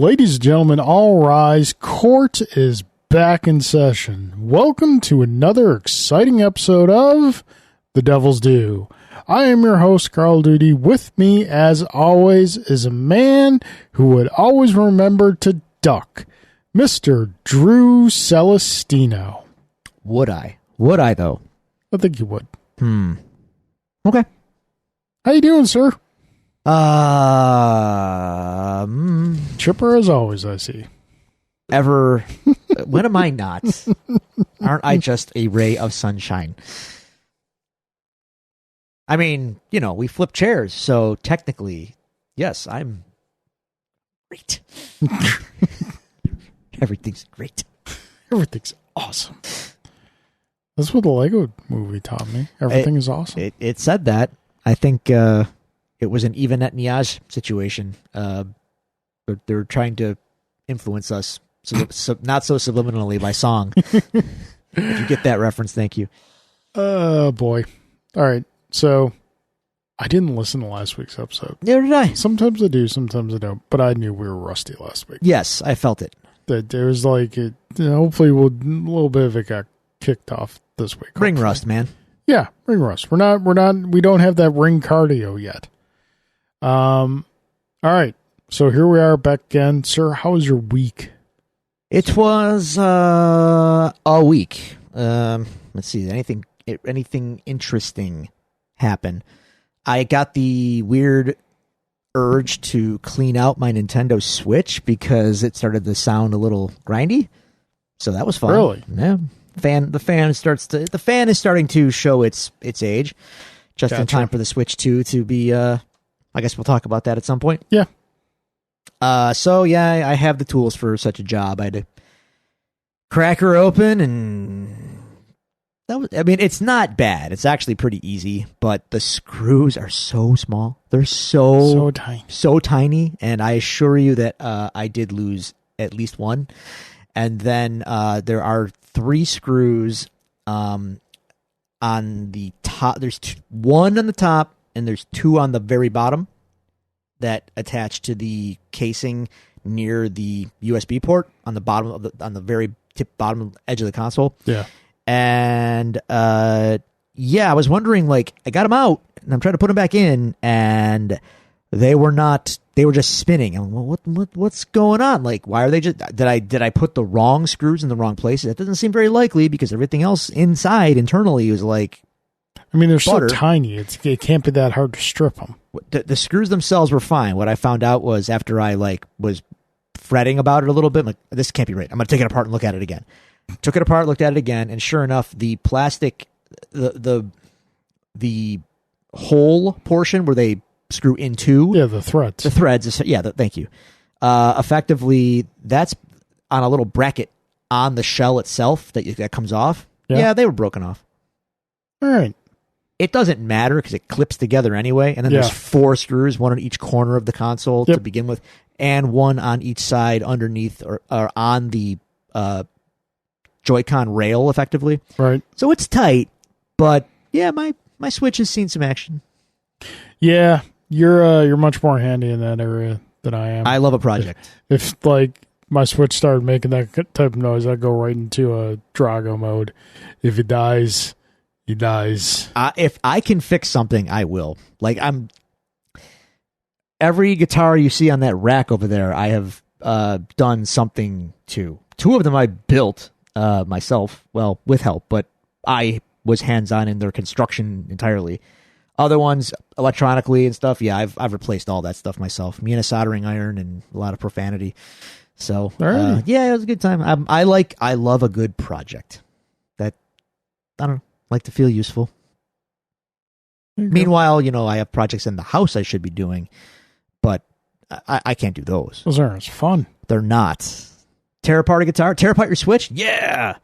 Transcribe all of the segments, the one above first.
Ladies and gentlemen, all rise. Court is back in session. Welcome to another exciting episode of The Devil's Due. I am your host, Carl Duty. With me, as always, is a man who would always remember to duck, Mr. Drew Celestino. Would I? Would I, though? I think you would. Okay. How you doing, sir? Chipper as always, I see. Ever. When am I not? Aren't I just a ray of sunshine? I mean, you know, we flip chairs, so technically, yes, I'm great. Everything's great. Everything's awesome. That's what the Lego movie taught me. Everything is awesome. It said that. I think it was an Eva Netanyahu situation. They're trying to influence us, not so subliminally by song. If you get that reference, thank you. Oh, boy. All right. So, I didn't listen to last week's episode. Neither did I. Sometimes I do, sometimes I don't. But I knew we were rusty last week. Yes, I felt it. That there was like, hopefully, a little bit of it got kicked off this week. Ring hopefully. rust, man. Yeah, ring rust. We don't have that ring cardio yet. All right. So here we are back again. Sir, how was your week? It was a week. Let's see. Anything interesting happen? I got the weird urge to clean out my Nintendo Switch because it started to sound a little grindy. So that was fun. Really? Yeah. The fan is starting to show its age, just in time for the Switch 2 to be. I guess we'll talk about that at some point. Yeah. So yeah, I have the tools for such a job. I had to crack her open, and that was. I mean, it's not bad. It's actually pretty easy, but the screws are so small. They're so tiny, and I assure you that I did lose at least one. And then there are 3 screws on the top. There's one on the top, and there's 2 on the very bottom that attach to the casing near the USB port on the bottom on the very bottom edge of the console. Yeah. And I was wondering, like, I got them out, and I'm trying to put them back in, and they were not. They were just spinning. And what's going on? Like, why are they just? Did I put the wrong screws in the wrong places? That doesn't seem very likely because everything else internally was like. I mean, they're butter. so tiny. It can't be that hard to strip them. The screws themselves were fine. What I found out was after I was fretting about it a little bit, I'm like, this can't be right. I'm gonna take it apart and look at it again. Took it apart, looked at it again, and sure enough, the plastic, the hole portion where they screw into the threads. The threads. Thank you. Effectively, that's on a little bracket on the shell itself that comes off. Yeah, they were broken off. All right. It doesn't matter because it clips together anyway. And then there's 4 screws, one on each corner of the console to begin with, and one on each side underneath or on the Joy-Con rail, effectively. Right. So it's tight, but yeah, my Switch has seen some action. Yeah, you're much more handy in that area than I am. I love a project. If like my Switch started making that type of noise, I'd go right into a Drago mode. If it dies, he dies. If I can fix something, I will. Like every guitar you see on that rack over there, I have done something to. 2 of them I built myself, well, with help, but I was hands-on in their construction entirely. Other ones, electronically and stuff, I've replaced all that stuff myself. Me and a soldering iron and a lot of profanity. So, it was a good time. I love a good project. That, I don't know, like to feel useful. Meanwhile, I have projects in the house I should be doing, but I can't do those. Those aren't as fun. They're not. Tear apart a guitar, tear apart your Switch, yeah!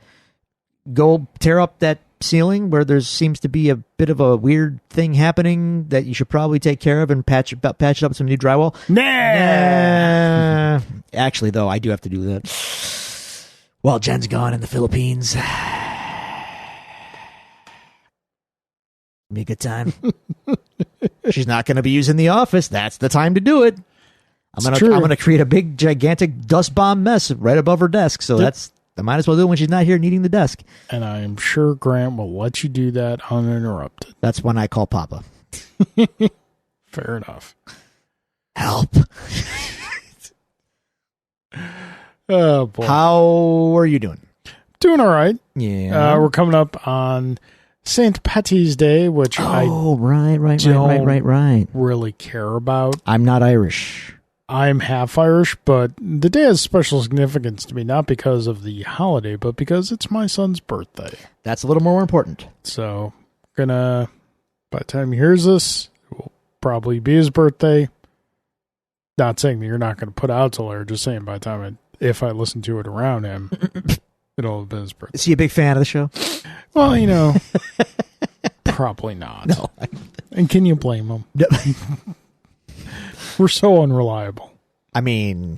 Go tear up that ceiling where there seems to be a bit of a weird thing happening that you should probably take care of and patch it up with some new drywall. Nah. Actually, though, I do have to do that. While Jen's gone in the Philippines. Be a good time. She's not going to be using the office. That's the time to do it. I'm gonna create a big gigantic dust bomb mess right above her desk. So I might as well do it when she's not here needing the desk. And I am sure Grant will let you do that uninterrupted. That's when I call Papa. Fair enough. Help. Oh boy. How are you doing? Doing all right. Yeah. We're coming up on St. Patty's Day, which I right. really care about. I'm not Irish. I'm half Irish, but the day has special significance to me, not because of the holiday, but because it's my son's birthday. That's a little more important. So, by the time he hears this, it will probably be his birthday. Not saying that you're not going to put out till later, just saying by the time if I listen to it around him, it'll have been his birthday. Is he a big fan of the show? Well, probably not. No. And can you blame him? No. We're so unreliable. I mean,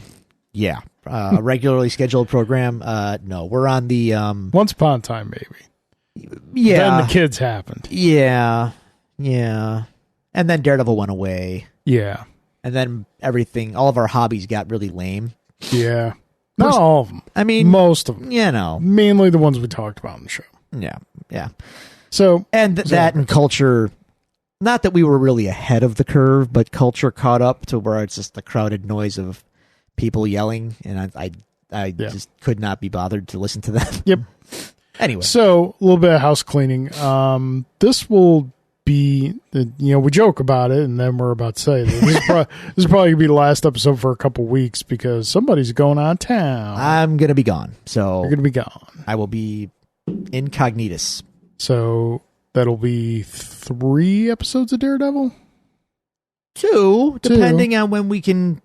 yeah. A regularly scheduled program. No, we're on the Once upon a time, maybe. Yeah. Then the kids happened. Yeah. And then Daredevil went away. Yeah. And then all of our hobbies got really lame. Yeah. Not all of them. I mean, most of them. Mainly the ones we talked about in the show. Yeah. So, and that and culture, not that we were really ahead of the curve, but culture caught up to where it's just the crowded noise of people yelling, and I just could not be bothered to listen to that. Yep. Anyway. So, a little bit of house cleaning. This will be, we joke about it, and then we're about to say this is probably going to be the last episode for a couple weeks because somebody's going out of town. I'm going to be gone. So you're going to be gone. I will be incognitus. So that'll be 3 episodes of Daredevil? 2, depending on when we can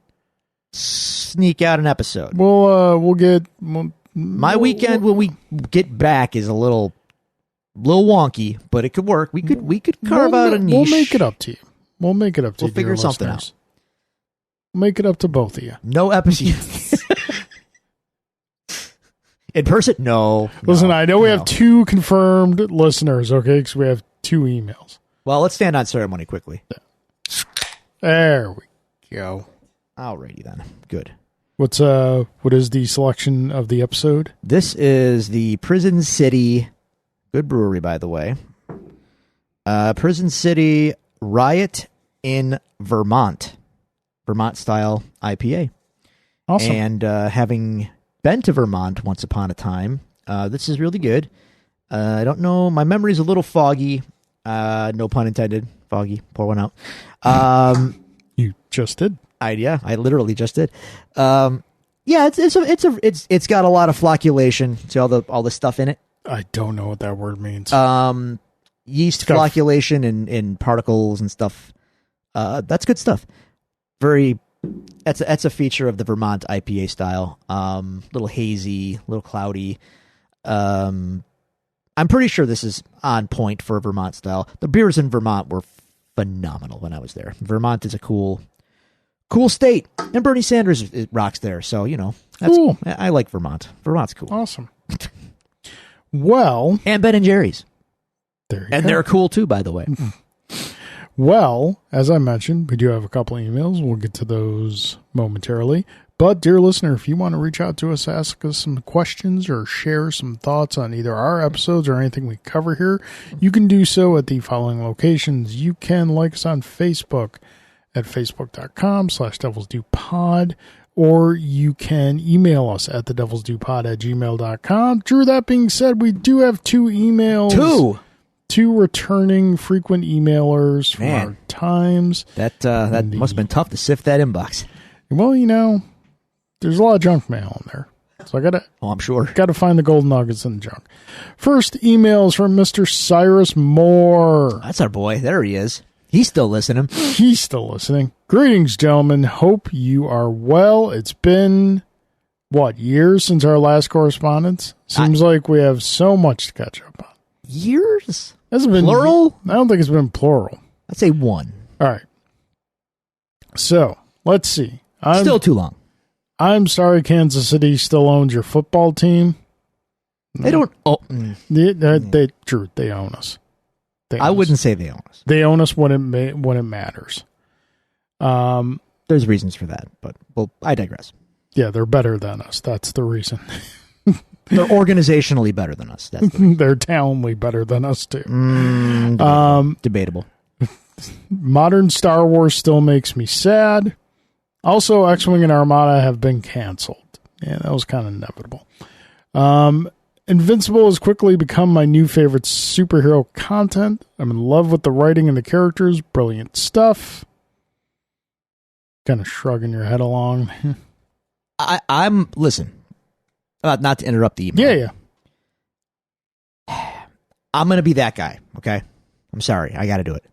sneak out an episode. We'll get... My weekend when we get back is a little wonky, but it could work. We could carve out a niche. We'll make it up to you. We'll figure something out. We'll make it up to both of you. No episodes. In person? No. Listen, I know we have 2 confirmed listeners, okay? Because we have 2 emails. Well, let's stand on ceremony quickly. There we go. Alrighty then. Good. What is the selection of the episode? This is the Prison City, good brewery, by the way. Prison City Riot in Vermont style IPA. Awesome. And having been to Vermont once upon a time, this is really good. I don't know, my memory's a little foggy. No pun intended. Foggy. Pour one out. You just did. I literally just did. It's got a lot of flocculation. See all the stuff in it. I don't know what that word means. Yeast flocculation and particles and stuff. That's good stuff. That's a feature of the Vermont IPA style. Little hazy, little cloudy. I'm pretty sure this is on point for Vermont style. The beers in Vermont were phenomenal when I was there. Vermont is a cool state, and Bernie Sanders rocks there. So that's cool. I like Vermont. Vermont's cool. Awesome. Well, and Ben and Jerry's. There you and go. They're cool too, by the way. Well, as I mentioned, we do have a couple emails. We'll get to those momentarily. But, dear listener, if you want to reach out to us, ask us some questions, or share some thoughts on either our episodes or anything we cover here, you can do so at the following locations. You can like us on Facebook at facebook.com/devilsdupod, or you can email us at thedevilsdupod@gmail.com. Drew, that being said, we do have 2 emails. 2 returning frequent emailers from our times. That must have been tough to sift that inbox. Well, there's a lot of junk mail in there. So I'm sure. Got to find the gold nuggets in the junk. First emails from Mr. Cyrus Moore. That's our boy. There he is. He's still listening. He's still listening. Greetings, gentlemen. Hope you are well. It's been, years since our last correspondence? Seems like we have so much to catch up on. Years? Has it been plural? I don't think it's been plural. I'd say 1. All right. So, let's see. Still too long. I'm sorry Kansas City still owns your football team. They don't. Drew, they own us. I wouldn't say they own us. They own us when it matters. there's reasons for that, but well, I digress. Yeah, they're better than us. That's the reason. They're organizationally better than us. That's They're talently better than us, too. Debatable. Modern Star Wars still makes me sad. Also, X-Wing and Armada have been canceled. Yeah, that was kind of inevitable. Invincible has quickly become my new favorite superhero content. I'm in love with the writing and the characters. Brilliant stuff. Kind of shrugging your head along. Listen, not to interrupt the email. Yeah. I'm going to be that guy, okay? I'm sorry. I got to do it.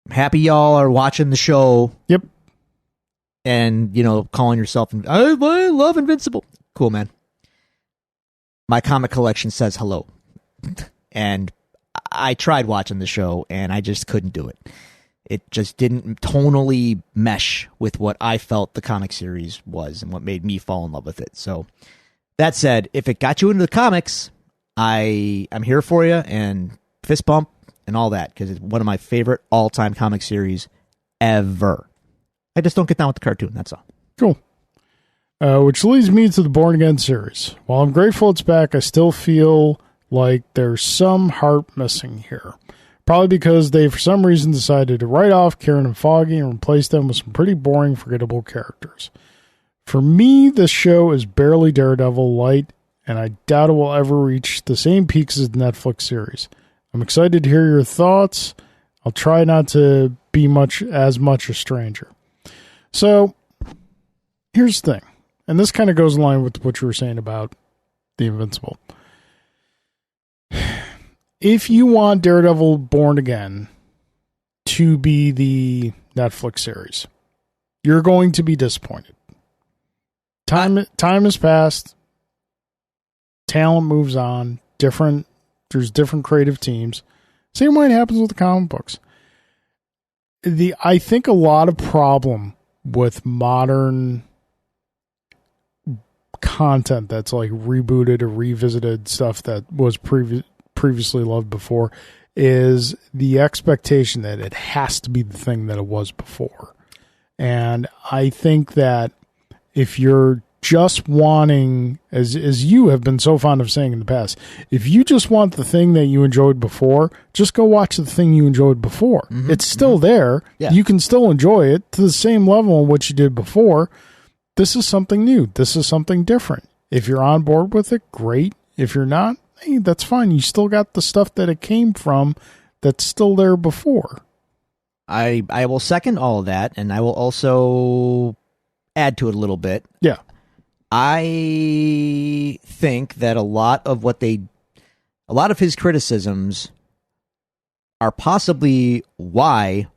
I'm happy y'all are watching the show. Yep. And, calling yourself, I love Invincible. Cool, man. My comic collection says hello. And I tried watching the show, and I just couldn't do it. It just didn't tonally mesh with what I felt the comic series was and what made me fall in love with it. So, that said, if it got you into the comics, I'm here for you, and fist bump and all that, because it's one of my favorite all-time comic series ever. I just don't get down with the cartoon, that's all. Cool. Which leads me to the Born Again series. While I'm grateful it's back, I still feel like there's some heart missing here. Probably because they, for some reason, decided to write off Karen and Foggy and replace them with some pretty boring, forgettable characters. For me, this show is barely Daredevil light, and I doubt it will ever reach the same peaks as the Netflix series. I'm excited to hear your thoughts. I'll try not to be as much a stranger. So, here's the thing, and this kind of goes in line with what you were saying about the Invincible. If you want Daredevil Born Again to be the Netflix series, you're going to be disappointed. Time has passed. Talent moves on. There's different creative teams. Same way it happens with the comic books. I think a lot of problem with modern content that's like rebooted or revisited stuff that was previously loved before is the expectation that it has to be the thing that it was before. And I think that if you're just wanting, as you have been so fond of saying in the past, if you just want the thing that you enjoyed before, just go watch the thing you enjoyed before. Mm-hmm, it's still there. Yeah. You can still enjoy it to the same level in which you did before. This is something new. This is something different. If you're on board with it, great. If you're not, hey, that's fine. You still got the stuff that it came from that's still there before. I will second all of that, and I will also add to it a little bit. Yeah. I think that a lot of his criticisms are possibly why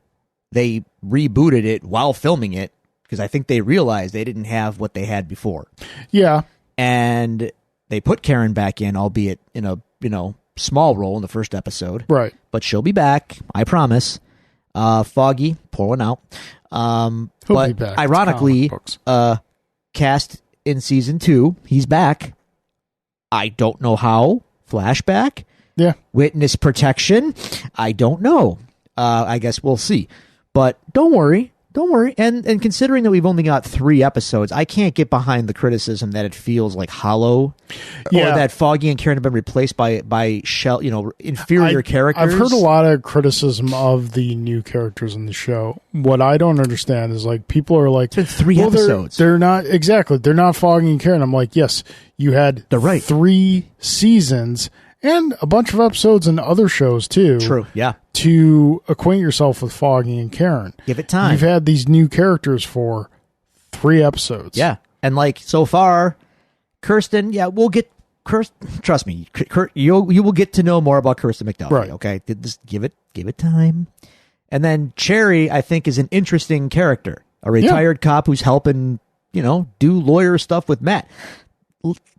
they rebooted it while filming it, because I think they realized they didn't have what they had before. Yeah. And they put Karen back in, albeit in a, small role in the first episode. Right. But she'll be back, I promise. Foggy, pour one out. He'll be back. Ironically, cast in season 2, he's back. I don't know how. Flashback? Yeah. Witness protection? I don't know. I guess we'll see. But don't worry. And considering that we've only got 3 episodes, I can't get behind the criticism that it feels like hollow, or that Foggy and Karen have been replaced by inferior characters. I've heard a lot of criticism of the new characters in the show. What I don't understand is like people are like, it's been 3 episodes. They're not exactly. They're not Foggy and Karen. I'm like, yes, you had 3 seasons. And a bunch of episodes in other shows, too. True, yeah. To acquaint yourself with Foggy and Karen. Give it time. You've had these new characters for 3 episodes. Yeah. And, so far, Kirsten, we'll get... Trust me, you will get to know more about Kirsten McDuffie, right. Okay? Just give it time. And then Cherry, I think, is an interesting character. A retired cop who's helping, do lawyer stuff with Matt.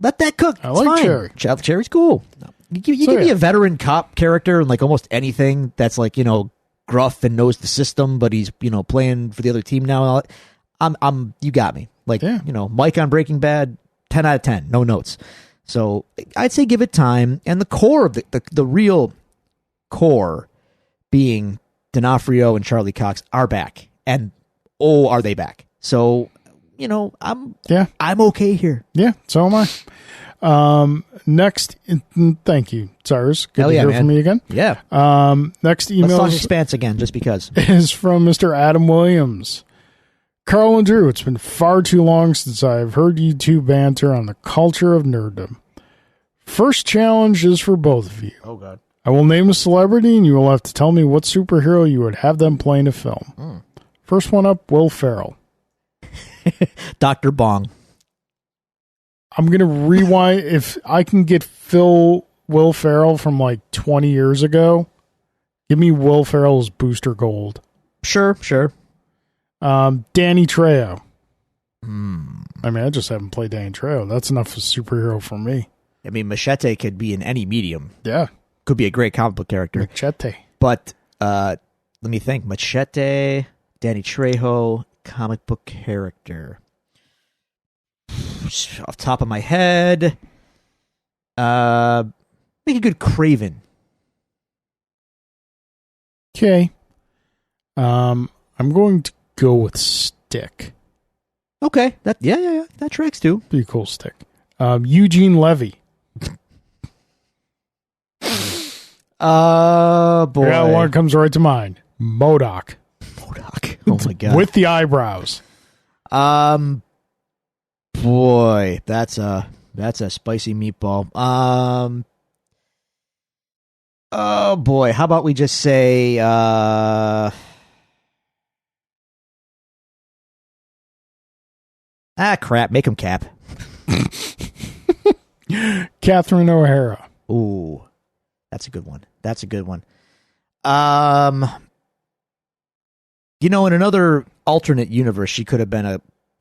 Let that cook. I like Cherry. Cherry's cool. You give me a veteran cop character and almost anything that's gruff and knows the system, but he's playing for the other team now. You got me. Mike on Breaking Bad, 10 out of 10, no notes. So I'd say give it time, and the core of the real core being D'Onofrio and Charlie Cox are back, and oh, are they back? So, I'm okay here. Yeah, so am I. Next, thank you, Cyrus. Good to hear from you again. Yeah. Next email. Let's talk Expanse again, just because. Is from Mr. Adam Williams. Carl and Drew, it's been far too long since I've heard you two banter on the culture of nerddom. First challenge is for both of you. Oh, God. I will name a celebrity, and you will have to tell me what superhero you would have them play in a film. First one up, Will Ferrell. Dr. Bong. I'm going to rewind. If I can get Will Ferrell from like 20 years ago, give me Will Ferrell's Booster Gold. Sure. Danny Trejo. I mean, I just haven't played Danny Trejo. That's enough of a superhero for me. I mean, Machete could be in any medium. Yeah. Could be a great comic book character. Machete. But let me think. Machete, Danny Trejo, comic book character. Off the top of my head, make a good Craven. Okay. I'm going to go with Stick. Okay. That tracks too. Be a cool Stick. Eugene Levy. Boy. Yeah, one comes right to mind. MODOK. Oh my God. With the eyebrows. Boy, that's a spicy meatball. Oh boy, how about we just say crap, make him Cap. Catherine O'Hara. Ooh. That's a good one. In another alternate universe, she could have been a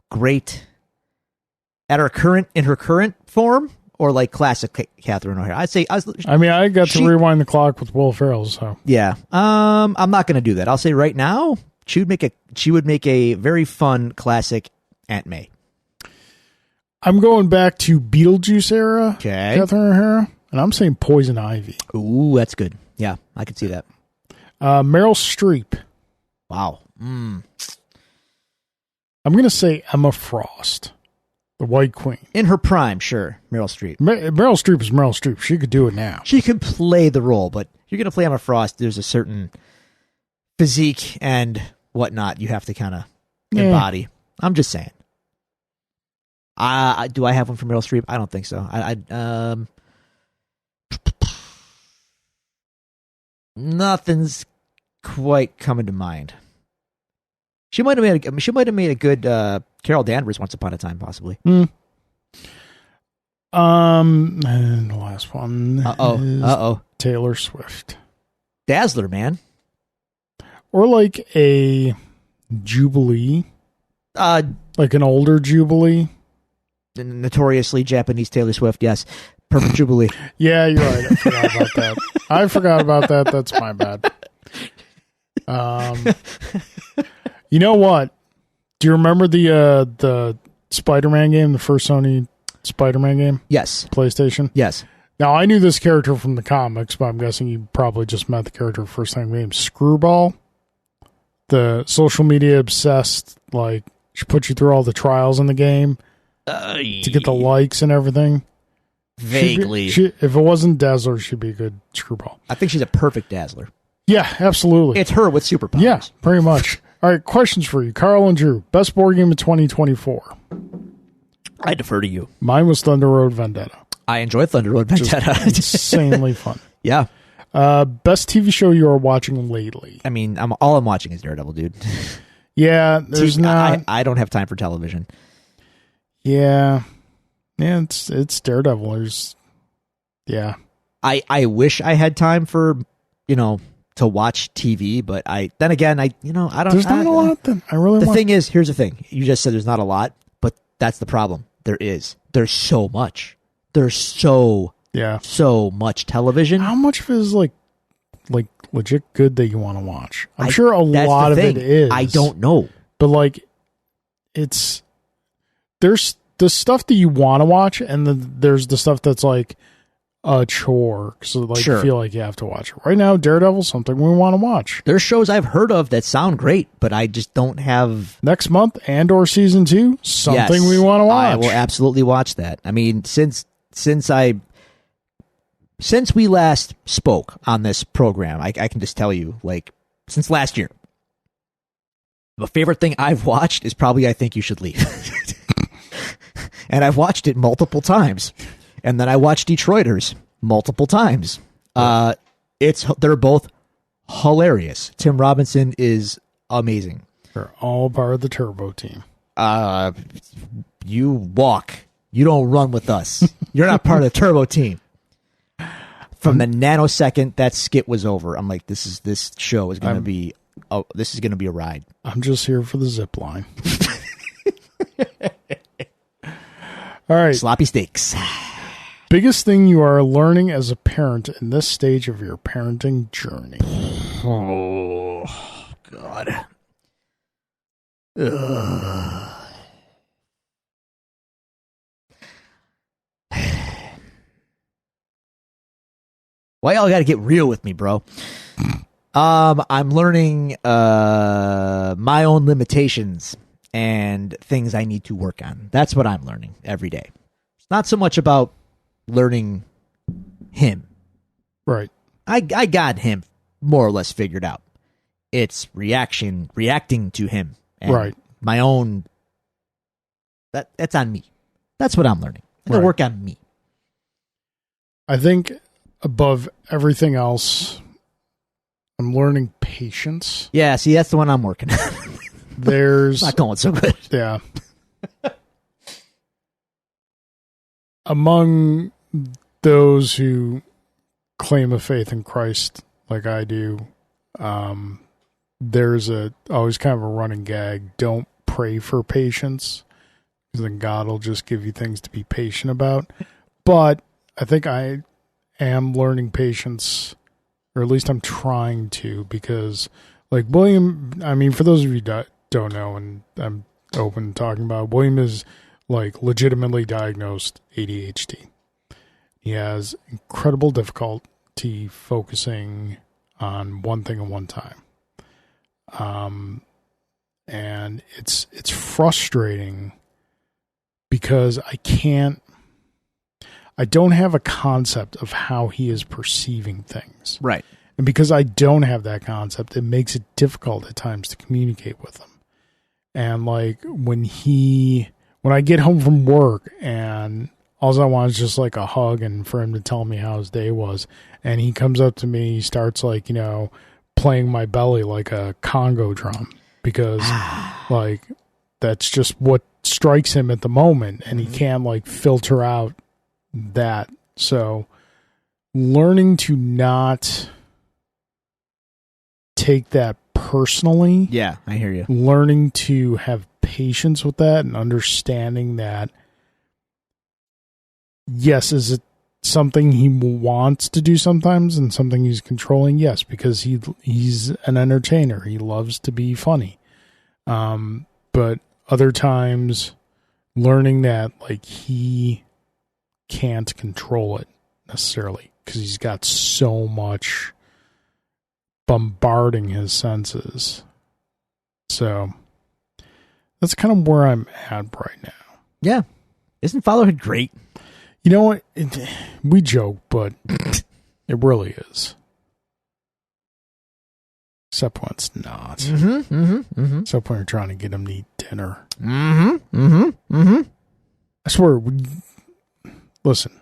great in her current form, or like classic Catherine O'Hara. I got to rewind the clock with Will Ferrell, so yeah. I'm not going to do that. I'll say right now, she would make a very fun classic Aunt May. I'm going back to Beetlejuice era. Okay. Catherine O'Hara, and I'm saying Poison Ivy. Ooh, that's good. Yeah, I could see that. Meryl Streep. Wow. I'm going to say Emma Frost, the White Queen. In her prime, sure. Meryl Streep. Meryl Streep is Meryl Streep. She could do it now. She could play the role, but if you're going to play Emma Frost, there's a certain physique and whatnot you have to kind of embody. I'm just saying. Do I have one for Meryl Streep? I don't think so. Nothing's quite coming to mind. She might have made a good Carol Danvers once upon a time, possibly. And the last one. is Taylor Swift. Dazzler, man. Or like a Jubilee. Like an older Jubilee. The notoriously Japanese Taylor Swift, yes. Perfect Jubilee. Yeah, you're right. I forgot about that. That's my bad. You know what? Do you remember the Spider-Man game, the first Sony Spider-Man game? Yes. PlayStation? Yes. Now, I knew this character from the comics, but I'm guessing you probably just met the character first time game. Screwball. The social media obsessed, like, she put you through all the trials in the game to get the likes and everything. Vaguely. If it wasn't Dazzler, she'd be a good Screwball. I think she's a perfect Dazzler. Yeah, absolutely. It's her with superpowers. Yeah, pretty much. All right, questions for you. Carl and Drew, best board game of 2024. I defer to you. Mine was Thunder Road Vendetta. I enjoy Thunder Road Vendetta. Insanely fun. Yeah. Best TV show you are watching lately. I mean, all I'm watching is Daredevil, dude. Yeah, there's not. I don't have time for television. Yeah, it's Daredevil. Yeah. I wish I had time for to watch TV, but then again I don't. There's not a lot. Then I really. The thing is, here's the thing. You just said there's not a lot, but that's the problem. There is. There's so much. There's so much television. How much of it is like legit good that you want to watch? I'm sure a lot of it is. I don't know, but like there's the stuff that you want to watch, and then there's the stuff that's like, a chore because like Sure. you feel like you have to watch it. Right now, Daredevil's something we want to watch. There's shows I've heard of that sound great, but I just don't have Next month, Andor season 2, something Yes, we want to watch. I will absolutely watch that. I mean, since we last spoke on this program, I can just tell you, like, since last year, the favorite thing I've watched is probably I Think You Should Leave. And I've watched it multiple times. And then I watched Detroiters multiple times. They're both hilarious. Tim Robinson is amazing. They're all part of the Turbo team. You walk. You don't run with us. You're not part of the Turbo team. From the nanosecond that skit was over, I'm like, this show is going to be this is going to be a ride. I'm just here for the zip line. All right. Sloppy steaks. Biggest thing you are learning as a parent in this stage of your parenting journey. Oh, God. Ugh. Why y'all got to get real with me, bro? I'm learning my own limitations and things I need to work on. That's what I'm learning every day. It's not so much about learning him. Right. I got him more or less figured out. It's reacting to him. And Right. My own. That's on me. That's what I'm learning. I gotta Right. work on me. I think above everything else, I'm learning patience. Yeah, see, that's the one I'm working on. There's Not going so good. yeah. Among those who claim a faith in Christ like I do, there's always kind of a running gag. Don't pray for patience, because then God will just give you things to be patient about. But I think I am learning patience, or at least I'm trying to, because like William, I mean, for those of you that don't know, and I'm open to talking about, William is like legitimately diagnosed ADHD. He has incredible difficulty focusing on one thing at one time. And it's frustrating because I don't have a concept of how he is perceiving things. Right. And because I don't have that concept, it makes it difficult at times to communicate with him. And like when I get home from work and all I want is just like a hug and for him to tell me how his day was, and he comes up to me, he starts like, playing my belly like a Congo drum, because like that's just what strikes him at the moment, and he can't like filter out that. So learning to not take that personally. Yeah, I hear you. Learning to have patience with that and understanding that, yes, is it something he wants to do sometimes and something he's controlling? Yes, because he's an entertainer. He loves to be funny. But other times learning that like he can't control it necessarily because he's got so much bombarding his senses. So that's kind of where I'm at right now. Yeah. Isn't fatherhood great? You know what? We joke, but it really is. Except when it's not. Mm-hmm, mm-hmm, mm-hmm. Except when you're trying to get him to eat dinner. Mm-hmm, mm-hmm, mm-hmm. I swear, listen,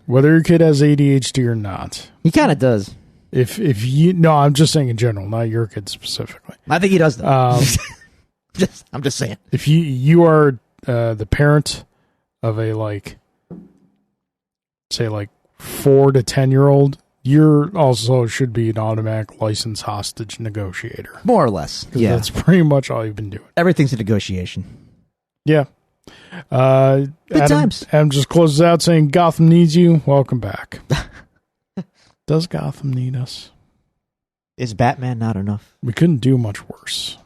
whether your kid has ADHD or not. He kind of does. If you, no, I'm just saying in general, not your kid specifically. I think he does, though. I'm just saying. If you are the parent of a say 4 to 10-year-old, you're also should be an automatic licensed hostage negotiator. More or less. Yeah. That's pretty much all you've been doing. Everything's a negotiation. Yeah. Good times. Adam just closes out saying, Gotham needs you. Welcome back. Does Gotham need us? Is Batman not enough? We couldn't do much worse.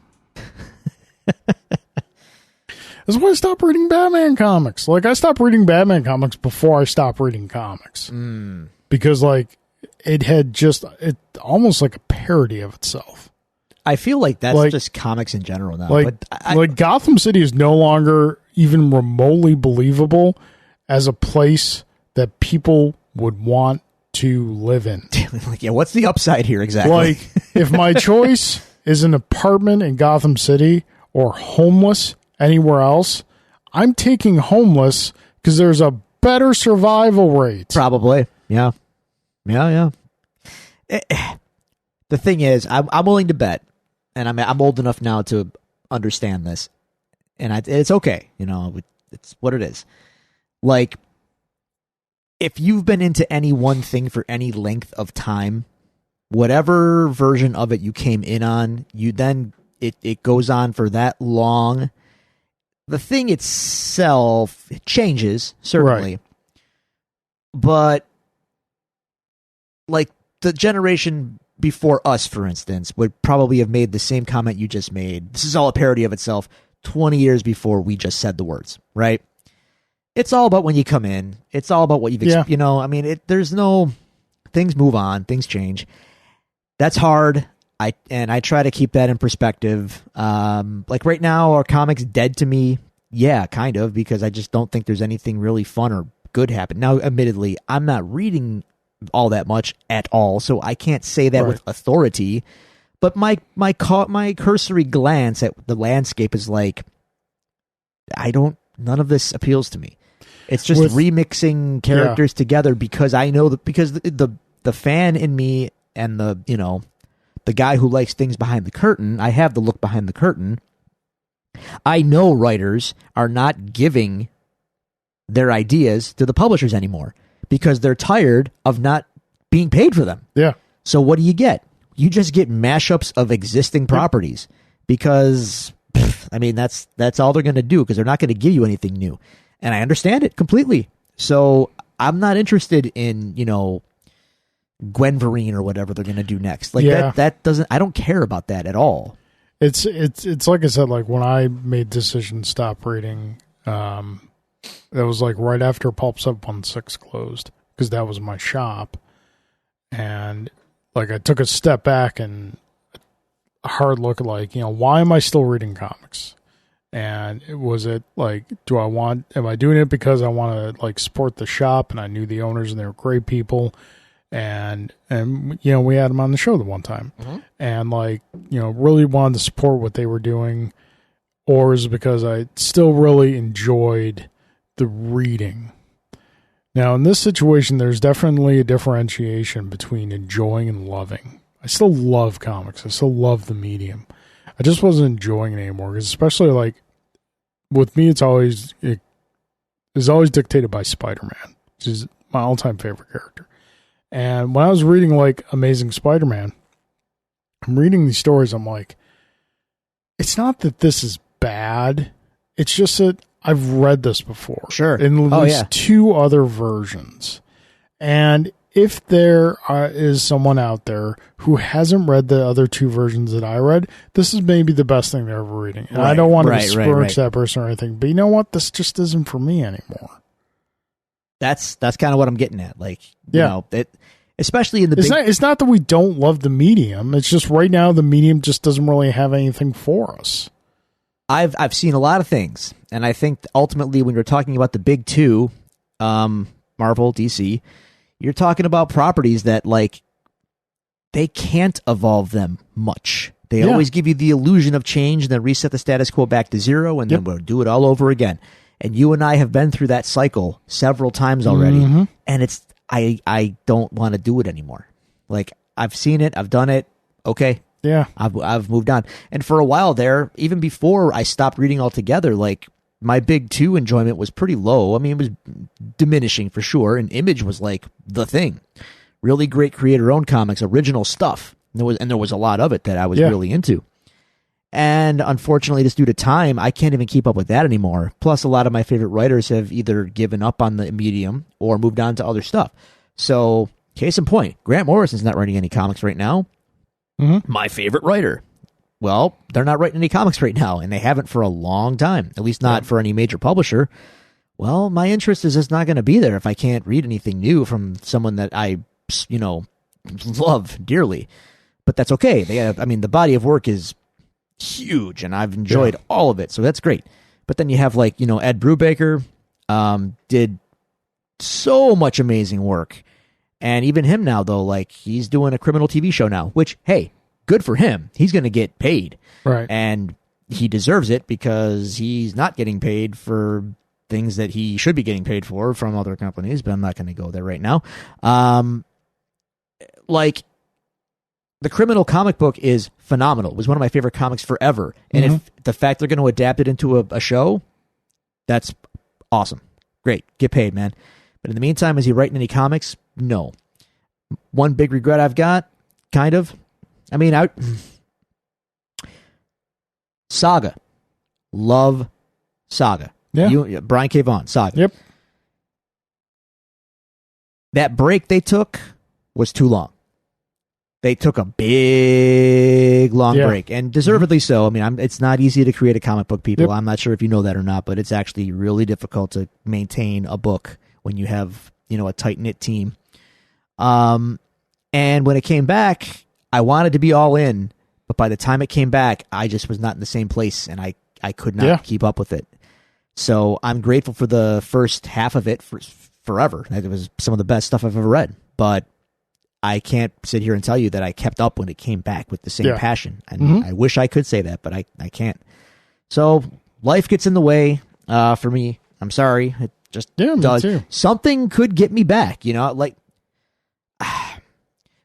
That's why I stopped reading Batman comics. Like, I stopped reading Batman comics before I stopped reading comics. Because, like, it had almost like a parody of itself. I feel like that's just comics in general now. Like Gotham City is no longer even remotely believable as a place that people would want to live in. Like, yeah, what's the upside here exactly? Like, if my choice is an apartment in Gotham City or homeless anywhere else, I'm taking homeless because there's a better survival rate. Probably. Yeah. The thing is, I'm willing to bet, and I'm old enough now to understand this, and it's okay. You know, it's what it is. Like, if you've been into any one thing for any length of time, whatever version of it you came in on, it goes on for that long. The thing itself changes, certainly. Right. But, like, the generation before us, for instance, would probably have made the same comment you just made. This is all a parody of itself 20 years before we just said the words, right? It's all about when you come in. It's all about what you've experienced. You know, I mean, there's no... Things move on. Things change. That's hard. I try to keep that in perspective. Like, right now, are comics dead to me? Yeah, kind of, because I just don't think there's anything really fun or good happen. Now, admittedly, I'm not reading all that much at all, so I can't say that with authority. But my cursory glance at the landscape is like, none of this appeals to me. It's just remixing characters together because I know because the fan in me and the guy who likes things behind the curtain, I have the look behind the curtain. I know writers are not giving their ideas to the publishers anymore because they're tired of not being paid for them. Yeah. So what do you get? You just get mashups of existing properties because, I mean, that's all they're going to do because they're not going to give you anything new. And I understand it completely. So I'm not interested in, Gwen Vereen or whatever they're going to do next. Like that doesn't, I don't care about that at all. It's like I said, like when I made decision to stop reading, it was like right after Pulp 716 closed because that was my shop. And like I took a step back and a hard look at like, why am I still reading comics? And was it like, am I doing it because I want to like support the shop and I knew the owners and they were great people and we had them on the show the one time and like, really wanted to support what they were doing, or is it because I still really enjoyed the reading? Now in this situation, there's definitely a differentiation between enjoying and loving. I still love comics. I still love the medium. I just wasn't enjoying it anymore because especially like with me, it is always dictated by Spider-Man, which is my all-time favorite character. And when I was reading like Amazing Spider-Man, I'm reading these stories. I'm like, it's not that this is bad. It's just that I've read this before. Sure. In at least two other versions. And if there is someone out there who hasn't read the other two versions that I read, this is maybe the best thing they're ever reading. And I don't want to besmirch that person or anything, but you know what? This just isn't for me anymore. That's kind of what I'm getting at. Like, especially in the it's not that we don't love the medium. It's just right now the medium just doesn't really have anything for us. I've seen a lot of things, and I think ultimately when you're talking about the big two, Marvel, DC, you're talking about properties that, like, they can't evolve them much. They always give you the illusion of change and then reset the status quo back to zero, and then we'll do it all over again. And you and I have been through that cycle several times already, and I don't want to do it anymore. Like, I've seen it, I've done it, okay. Yeah. I've moved on. And for a while there, even before I stopped reading altogether, like, my big two enjoyment was pretty low. I mean, it was diminishing for sure. And Image was like the thing. Really great creator-owned comics, original stuff. And there was a lot of it that I was really into. And unfortunately, just due to time, I can't even keep up with that anymore. Plus, a lot of my favorite writers have either given up on the medium or moved on to other stuff. So, case in point, Grant Morrison's not writing any comics right now. My favorite writer. well, they're not writing any comics right now, and they haven't for a long time, at least not for any major publisher. Well, my interest is just not going to be there if I can't read anything new from someone that I, love dearly. But that's okay. The body of work is huge, and I've enjoyed all of it, so that's great. But then you have Ed Brubaker, did so much amazing work, and even him now though, he's doing a criminal TV show now, which, hey, good for him. He's going to get paid, right? And he deserves it because he's not getting paid for things that he should be getting paid for from other companies. But I'm not going to go there right now. The criminal comic book is phenomenal. It was one of my favorite comics forever. And if the fact they're going to adapt it into a show, that's awesome. Great. Get paid, man. But in the meantime, is he writing any comics? No. One big regret I've got, kind of. Saga. Love Saga. Yeah. Brian K. Vaughan, Saga. Yep. That break they took was too long. They took a big, long break, and deservedly so. It's not easy to create a comic book, people. Yep. I'm not sure if you know that or not, but it's actually really difficult to maintain a book when you have, a tight-knit team. And when it came back, I wanted to be all in, but by the time it came back, I just was not in the same place, and I could not keep up with it. So I'm grateful for the first half of it forever. It was some of the best stuff I've ever read, but I can't sit here and tell you that I kept up when it came back with the same passion. And I wish I could say that, but I can't. So life gets in the way for me. I'm sorry. It just does. Me too. Something could get me back,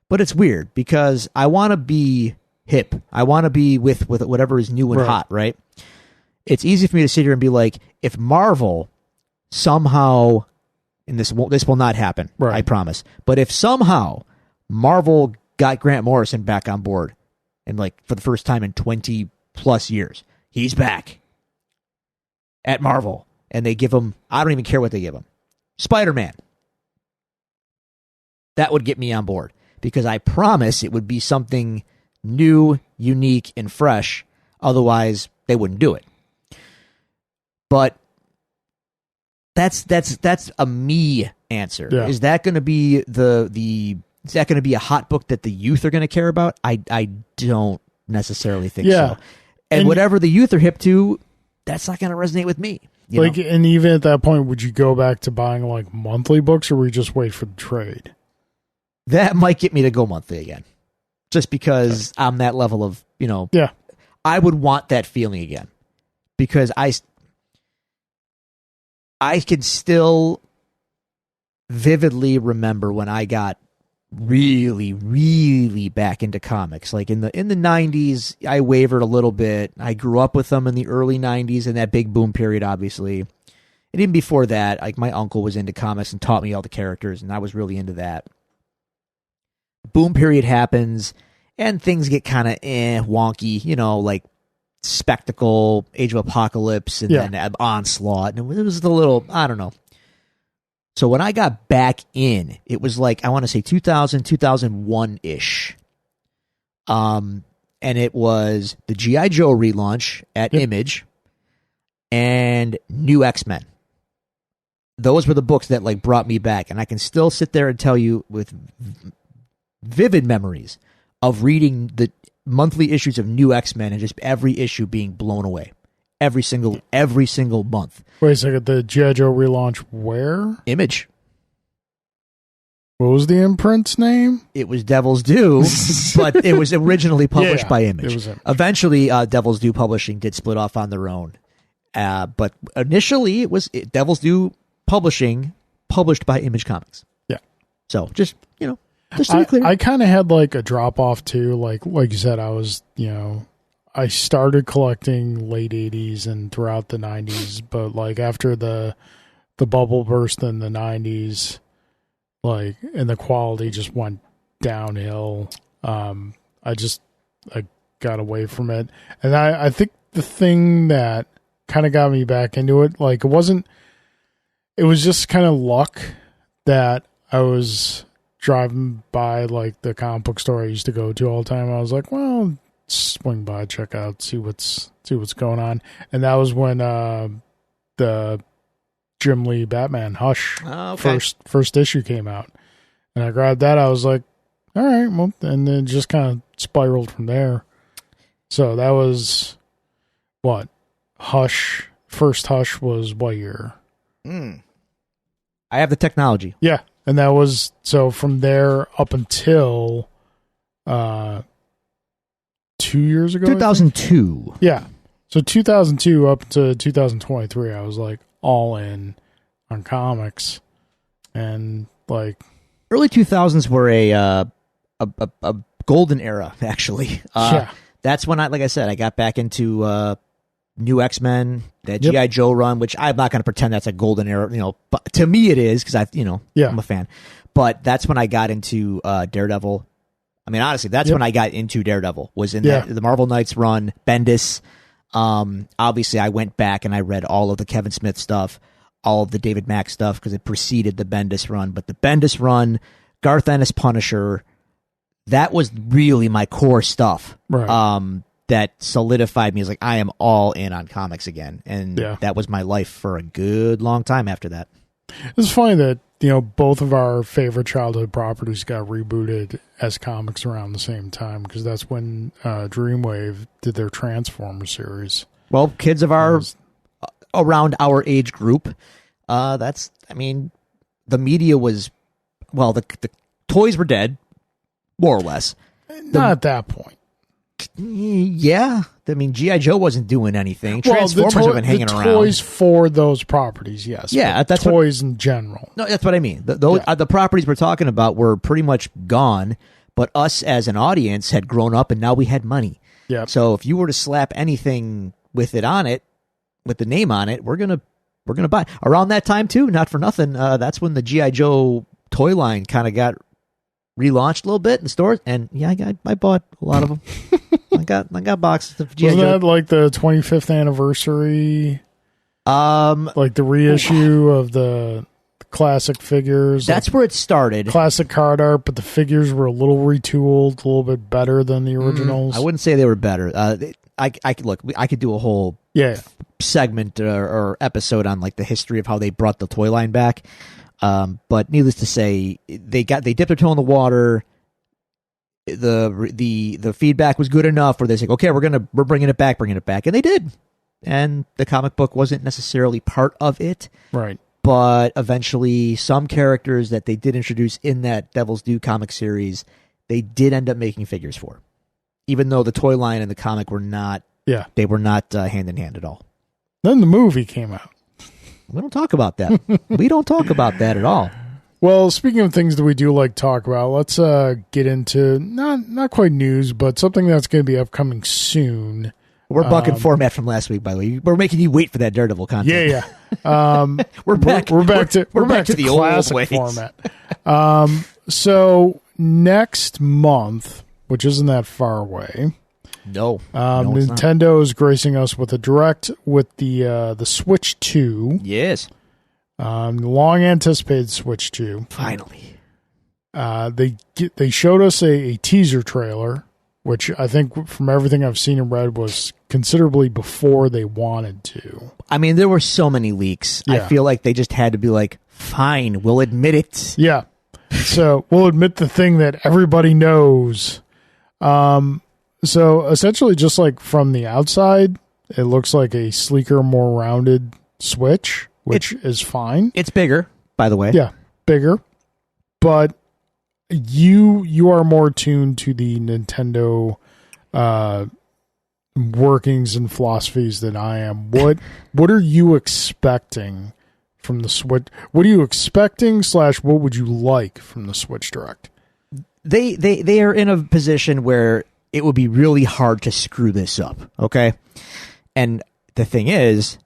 but it's weird because I want to be hip. I want to be with whatever is new and hot, right? It's easy for me to sit here and be like, if Marvel somehow, and this will not happen, I promise, but if somehow Marvel got Grant Morrison back on board, and for the first time in 20 plus years, he's back at Marvel, and they give him, I don't even care what they give him, Spider-Man. That would get me on board, because I promise it would be something new, unique, and fresh. Otherwise, they wouldn't do it. But that's a me answer. Yeah. Is that going to be is that going to be a hot book that the youth are going to care about? I don't necessarily think so. And whatever the youth are hip to, that's not going to resonate with me. You know? And even at that point, would you go back to buying monthly books, or would you just wait for the trade? That might get me to go monthly again, just because I'm that level of I would want that feeling again, because I can still vividly remember when I got really, really back into comics. In the 90s, I wavered a little bit. I grew up with them in the early 90s in that big boom period, obviously. And even before that, my uncle was into comics and taught me all the characters, and I was really into that. Boom period happens, and things get kind of wonky, Spectacle, Age of Apocalypse, and then Onslaught, and it was a little, I don't know. So when I got back in, it was I want to say 2000, 2001-ish. And it was the G.I. Joe relaunch at Image and New X-Men. Those were the books that brought me back, and I can still sit there and tell you with vivid memories of reading the monthly issues of New X-Men and just every issue being blown away. Every single month. Wait a second, the G.I. Joe relaunch where? Image. What was the imprint's name? It was Devil's Due, but it was originally published by Image. It was Image. Eventually, Devil's Due Publishing did split off on their own. But initially, it was Devil's Due Publishing, published by Image Comics. Yeah. So, just to be clear. I kind of had a drop-off, too. Like you said, I was, I started collecting late 80s and throughout the 90s, but after the bubble burst in the 90s, and the quality just went downhill. I got away from it. And I think the thing that kind of got me back into it, it was just kind of luck that I was driving by the comic book store I used to go to all the time. I was like, well, swing by, check out, see what's going on. And that was when the Jim Lee Batman Hush first issue came out, and I grabbed that. I was like, all right, well, and then just kind of spiraled from there. So that was what Hush. First Hush was what year? I have the technology. Yeah, and that was so from there up until 2 years ago. 2002. Yeah, so 2002 up to 2023, I was like all in on comics, and like early 2000s were a golden era. Actually, yeah, that's when like I said, I got back into New X-Men, that G.I. Joe run, which I'm not going to pretend that's a golden era, but to me it is because I'm a fan. But that's when I got into Daredevil. I mean, honestly, that's when I got into Daredevil, was in the Marvel Knights run, Bendis. Obviously, I went back and I read all of the Kevin Smith stuff, all of the David Mack stuff, because it preceded the Bendis run. But the Bendis run, Garth Ennis Punisher, that was really my core stuff. Right. That solidified me as like, I am all in on comics again. And that was my life for a good long time after that. It's funny that, both of our favorite childhood properties got rebooted as comics around the same time, because that's when Dreamwave did their Transformers series. Well, kids of around our age group, the media was, the toys were dead, more or less. Not at that point. Yeah, I mean, G.I. Joe wasn't doing anything. Transformers have been hanging around. Toys for those properties, yes. Yeah, that's toys in general. No, that's what I mean. The properties we're talking about were pretty much gone, but us as an audience had grown up, and now we had money. Yeah. So if you were to slap anything with it on it, with the name on it, we're gonna buy. Around that time too, not for nothing. That's when the G.I. Joe toy line kind of got relaunched a little bit in the stores, and I bought a lot of them. I got boxes of G.I. Joe. Wasn't that like the 25th anniversary? Like the reissue of the classic figures. That's where it started. Classic card art, but the figures were a little retooled, a little bit better than the originals. I wouldn't say they were better. I could do a whole segment or episode on like the history of how they brought the toy line back. But needless to say, they dipped their toe in the water. The feedback was good enough where they said, okay, we're bringing it back, and they did. And the comic book wasn't necessarily part of it, right? But eventually, some characters that they did introduce in that Devil's Due comic series, they did end up making figures for, even though the toy line and the comic were not. Yeah, they were not hand in hand at all. Then the movie came out. We don't talk about that. We don't talk about that at all. Well, speaking of things that we do like to talk about, let's get into not quite news, but something that's going to be upcoming soon. We're bucking format from last week, by the way. We're making you wait for that Daredevil content. Yeah. We're back to the classic old ways. Format. So next month, which isn't that far away. No, Nintendo is gracing us with a direct with the Switch 2. Yes. Long anticipated Switch 2. Finally. They showed us a teaser trailer, which I think from everything I've seen and read was considerably before they wanted to. I mean, there were so many leaks. Yeah. I feel like they just had to be like, fine, we'll admit it. Yeah. So we'll admit the thing that everybody knows. So essentially, just like from the outside, it looks like a sleeker, more rounded Switch, which is fine. It's bigger, by the way. Yeah, bigger. But you are more tuned to the Nintendo workings and philosophies than I am. What are you expecting from the Switch? What are you expecting / what would you like from the Switch Direct? They are in a position where it would be really hard to screw this up, okay? And the thing is,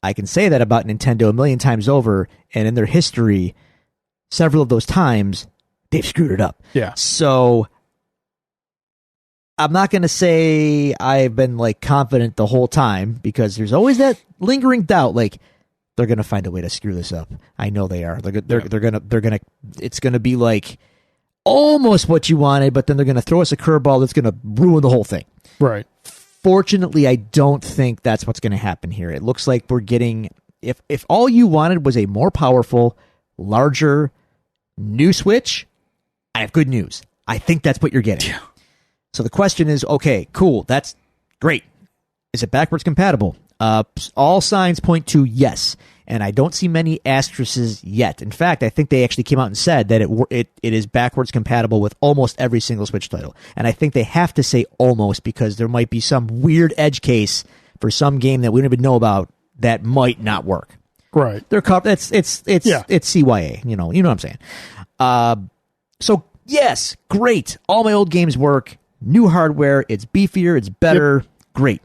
I can say that about Nintendo a million times over, and in their history, several of those times, they've screwed it up. Yeah. So, I'm not going to say I've been, like, confident the whole time, because there's always that lingering doubt, like, they're going to find a way to screw this up. I know they are. They're gonna, it's going to be, like, almost what you wanted, but then they're going to throw us a curveball that's going to ruin the whole thing. Right. Fortunately, I don't think that's what's going to happen here. It looks like we're getting, if all you wanted was a more powerful, larger, new Switch, I have good news. I think that's what you're getting. Yeah. So the question is, okay, cool, that's great. Is it backwards compatible? All signs point to yes, and I don't see many asterisks yet. In fact, I think they actually came out and said that it is backwards compatible with almost every single Switch title. And I think they have to say almost because there might be some weird edge case for some game that we don't even know about that might not work. Right. They're it's CYA. You know what I'm saying. So yes, great. All my old games work. New hardware. It's beefier. It's better. Yep. Great.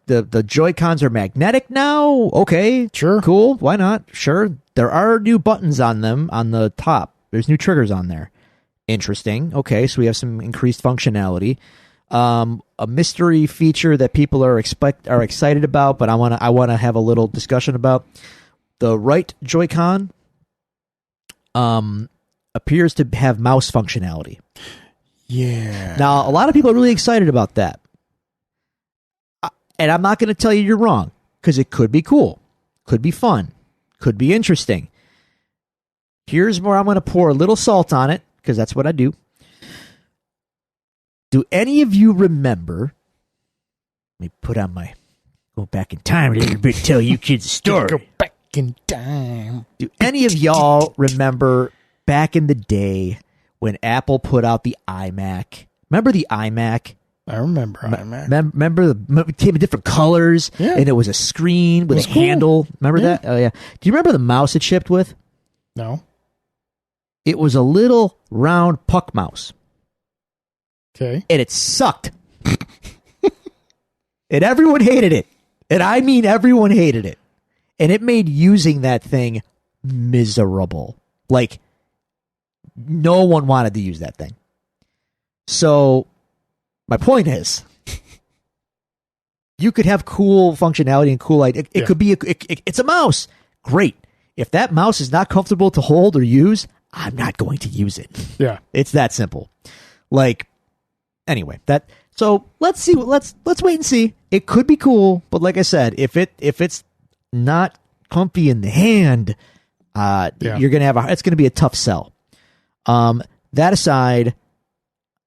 The Joy-Cons are magnetic now. Okay, sure, cool. Why not? Sure. There are new buttons on them on the top. There's new triggers on there. Interesting. Okay, so we have some increased functionality. A mystery feature that people are excited about, but I want to have a little discussion about. The right Joy-Con appears to have mouse functionality. Yeah. Now, a lot of people are really excited about that. And I'm not going to tell you you're wrong, because it could be cool, could be fun, could be interesting. Here's where I'm going to pour a little salt on it, because that's what I do. Do any of you remember? Let me go back in time a little bit, tell you kids a story. Go back in time. Do any of y'all remember back in the day when Apple put out the iMac? Remember the iMac? I remember iMac. Remember it came in different colors, and it was a screen with a handle. Remember that? Oh, yeah. Do you remember the mouse it shipped with? No. It was a little round puck mouse. Okay. And it sucked. And everyone hated it. And I mean everyone hated it. And it made using that thing miserable. Like, no one wanted to use that thing. So my point is, you could have cool functionality and cool idea. It could be it's a mouse. Great. If that mouse is not comfortable to hold or use, I'm not going to use it. Yeah. It's that simple. Like, anyway, so let's see. Let's wait and see. It could be cool, but like I said, if it's not comfy in the hand, you're gonna it's gonna be a tough sell. That aside,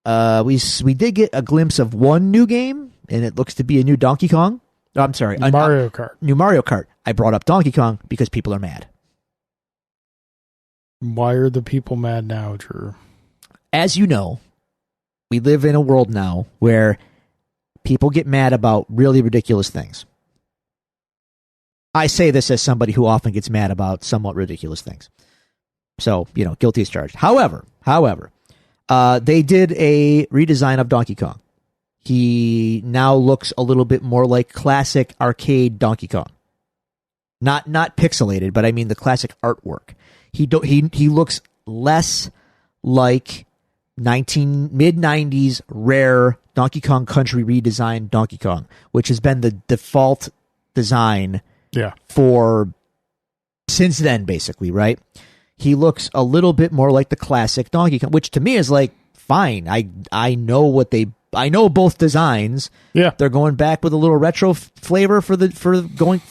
we did get a glimpse of one new game, and it looks to be a new Donkey Kong. Oh, I'm sorry, Mario Kart. New Mario Kart. I brought up Donkey Kong because people are mad. Why are the people mad now, Drew? As you know, we live in a world now where people get mad about really ridiculous things. I say this as somebody who often gets mad about somewhat ridiculous things. So, guilty as charged. However, they did a redesign of Donkey Kong. He now looks a little bit more like classic arcade Donkey Kong. Not pixelated, but I mean the classic artwork. He looks less like mid-90s rare Donkey Kong Country redesigned Donkey Kong, which has been the default design for since then, basically, right? He looks a little bit more like the classic Donkey Kong, which to me is like, fine. I know both designs. Yeah. They're going back with a little retro flavor for going,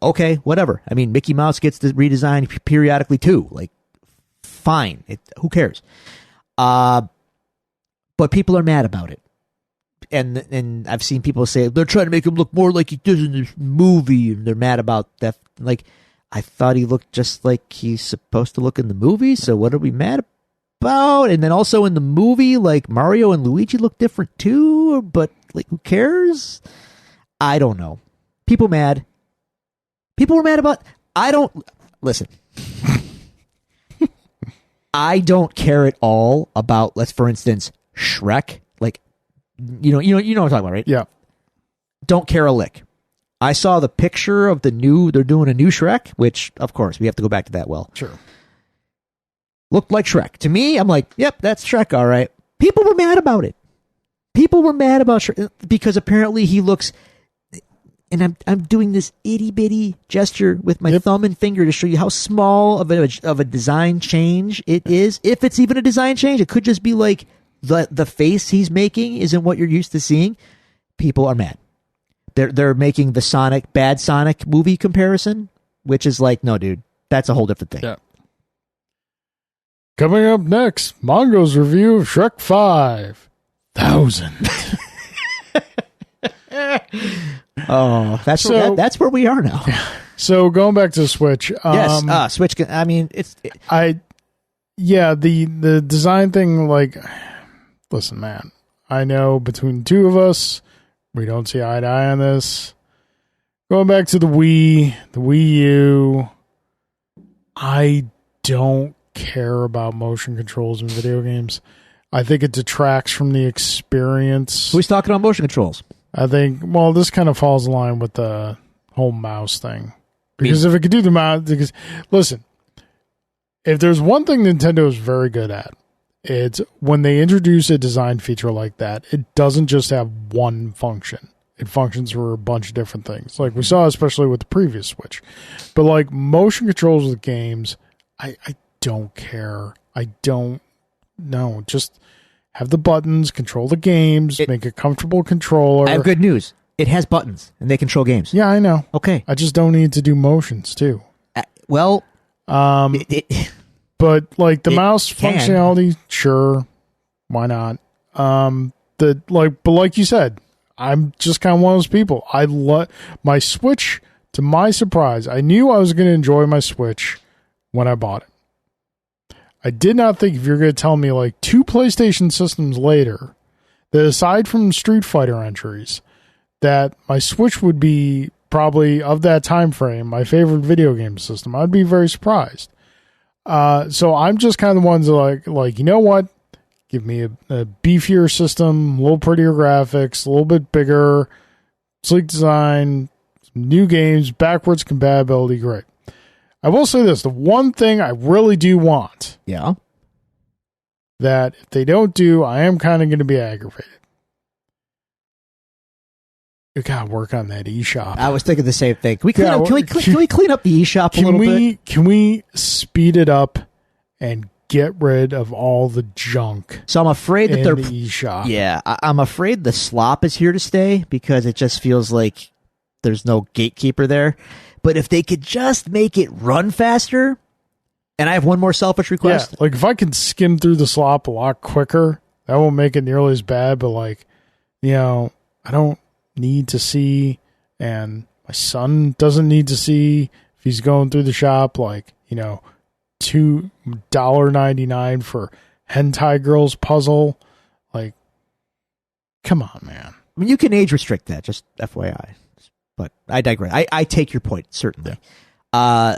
okay, whatever. I mean, Mickey Mouse gets the redesign periodically too. Like, fine. Who cares? But people are mad about it. And I've seen people say they're trying to make him look more like he does in this movie, and they're mad about that. Like, I thought he looked just like he's supposed to look in the movie, so what are we mad about? And then also in the movie, like, Mario and Luigi look different too, but like, who cares? I don't know. People mad. People were mad about. Listen. I don't care at all about, for instance, Shrek. Like, you know what I'm talking about, right? Yeah. Don't care a lick. I saw the picture of they're doing a new Shrek, which, of course, we have to go back to that well. Sure. Looked like Shrek. To me, I'm like, yep, that's Shrek, all right. People were mad about it. People were mad about Shrek because apparently he looks, and I'm doing this itty-bitty gesture with my thumb and finger to show you how small of a design change it is. If it's even a design change, it could just be like the face he's making isn't what you're used to seeing, people are mad. They're making the bad Sonic movie comparison, which is like, no, dude, that's a whole different thing. Yeah. Coming up next, Mongo's review of Shrek 5000. Oh, that's where we are now. So going back to the Switch. Yes, Switch. I mean, the design thing. Like, listen, man. I know between the two of us, we don't see eye to eye on this. Going back to the Wii U, I don't care about motion controls in video games. I think it detracts from the experience. Who's talking about motion controls? I think, well, this kind of falls in line with the whole mouse thing. Because if it could do the mouse, because listen, if there's one thing Nintendo is very good at, it's when they introduce a design feature like that, it doesn't just have one function. It functions for a bunch of different things. Like we saw, especially with the previous Switch. But like motion controls with games, I don't care. I don't know. Just have the buttons, control the games, make a comfortable controller. I have good news. It has buttons, and they control games. Yeah, I know. Okay. I just don't need to do motions, too. But like the mouse functionality, sure, why not? But like you said, I'm just kind of one of those people. I love my Switch. To my surprise, I knew I was going to enjoy my Switch when I bought it. I did not think if you're going to tell me like 2 PlayStation systems later that aside from Street Fighter entries, that my Switch would be probably of that time frame my favorite video game system. I'd be very surprised. So I'm just kind of the ones that like you know what? Give me a beefier system, a little prettier graphics, a little bit bigger, sleek design, some new games, backwards compatibility, great. I will say this, the one thing I really do want, that if they don't do, I am kind of going to be aggravated. We gotta work on that eShop. I was thinking the same thing. Can we clean up the eShop a little bit? Can we speed it up and get rid of all the junk? So I'm afraid that the eShop. Yeah, I'm afraid the slop is here to stay because it just feels like there's no gatekeeper there. But if they could just make it run faster, and I have one more selfish request. Yeah, like if I can skim through the slop a lot quicker, that won't make it nearly as bad. But like, I don't need to see, and my son doesn't need to see if he's going through the shop, like, $2.99 for Hentai Girls puzzle. Like, come on, man. I mean, you can age restrict that, just FYI. But I digress. I take your point, certainly. Yeah.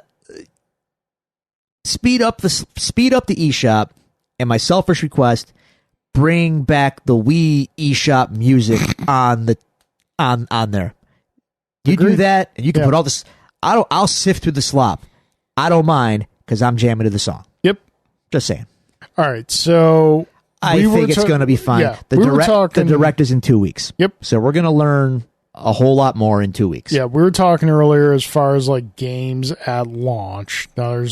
Speed up the eShop, and my selfish request, bring back the Wii eShop music on there. You Agreed. Do that, and you can put all this. I'll sift through the slop. I don't mind because I'm jamming to the song. Yep. Just saying. All right, so I think it's going to be fine. Yeah, the direct is in 2 weeks. Yep. So we're going to learn a whole lot more in 2 weeks. Yeah, we were talking earlier as far as like games at launch. Now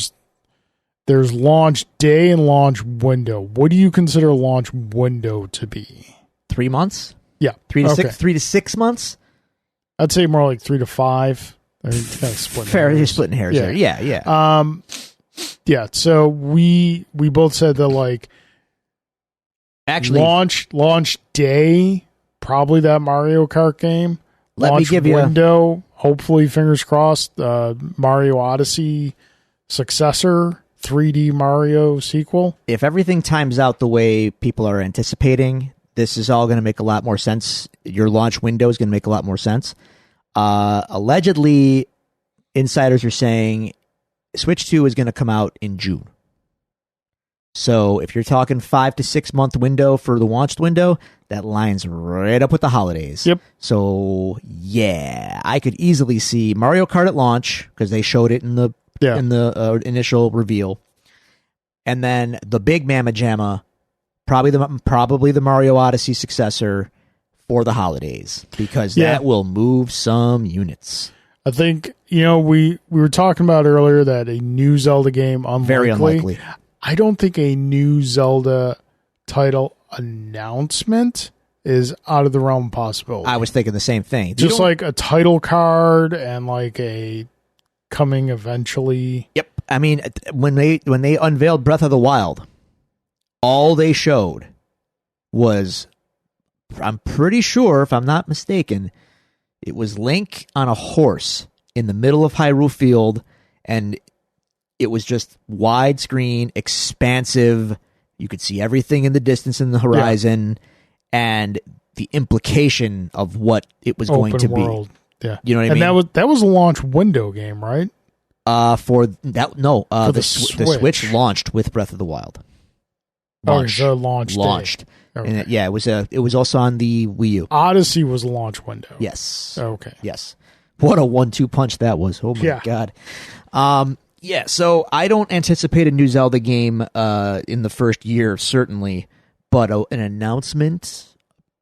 there's launch day and launch window. What do you consider launch window to be? 3 months? Yeah. 3 to 6 months? I'd say more like 3 to 5. They're kind of splitting Fair, hairs. you're splitting hairs there. Yeah. Yeah, so we both said that like actually launch day, probably that Mario Kart game. Launch window, hopefully fingers crossed, Mario Odyssey successor, 3D Mario sequel. If everything times out the way people are anticipating, this is all going to make a lot more sense. Your launch window is going to make a lot more sense. Allegedly, insiders are saying Switch 2 is going to come out in June. So if you're talking 5 to 6 month window for the launched window, that lines right up with the holidays. Yep. So yeah, I could easily see Mario Kart at launch because they showed it in the initial reveal, and then the big Mamma Jamma, probably the Mario Odyssey successor for the holidays because that will move some units. I think we were talking about earlier that a new Zelda game very unlikely. I don't think a new Zelda title. announcement is out of the realm of possibility. I was thinking the same thing. Just like a title card and like a coming eventually. Yep. I mean, when they unveiled Breath of the Wild, all they showed was, I'm pretty sure, if I'm not mistaken, it was Link on a horse in the middle of Hyrule Field, and it was just widescreen, expansive. You could see everything in the distance in the horizon, and the implication of what it was going to world. be. Yeah, you know what I mean. And that was a launch window game, right? For that, no. For the Switch launched with Breath of the Wild. Launched. Okay. And it was also on the Wii U. Odyssey was a launch window. Yes. Okay. Yes. What a 1-2 punch that was. Oh my God. Yeah, so I don't anticipate a new Zelda game in the first year, certainly, but an announcement,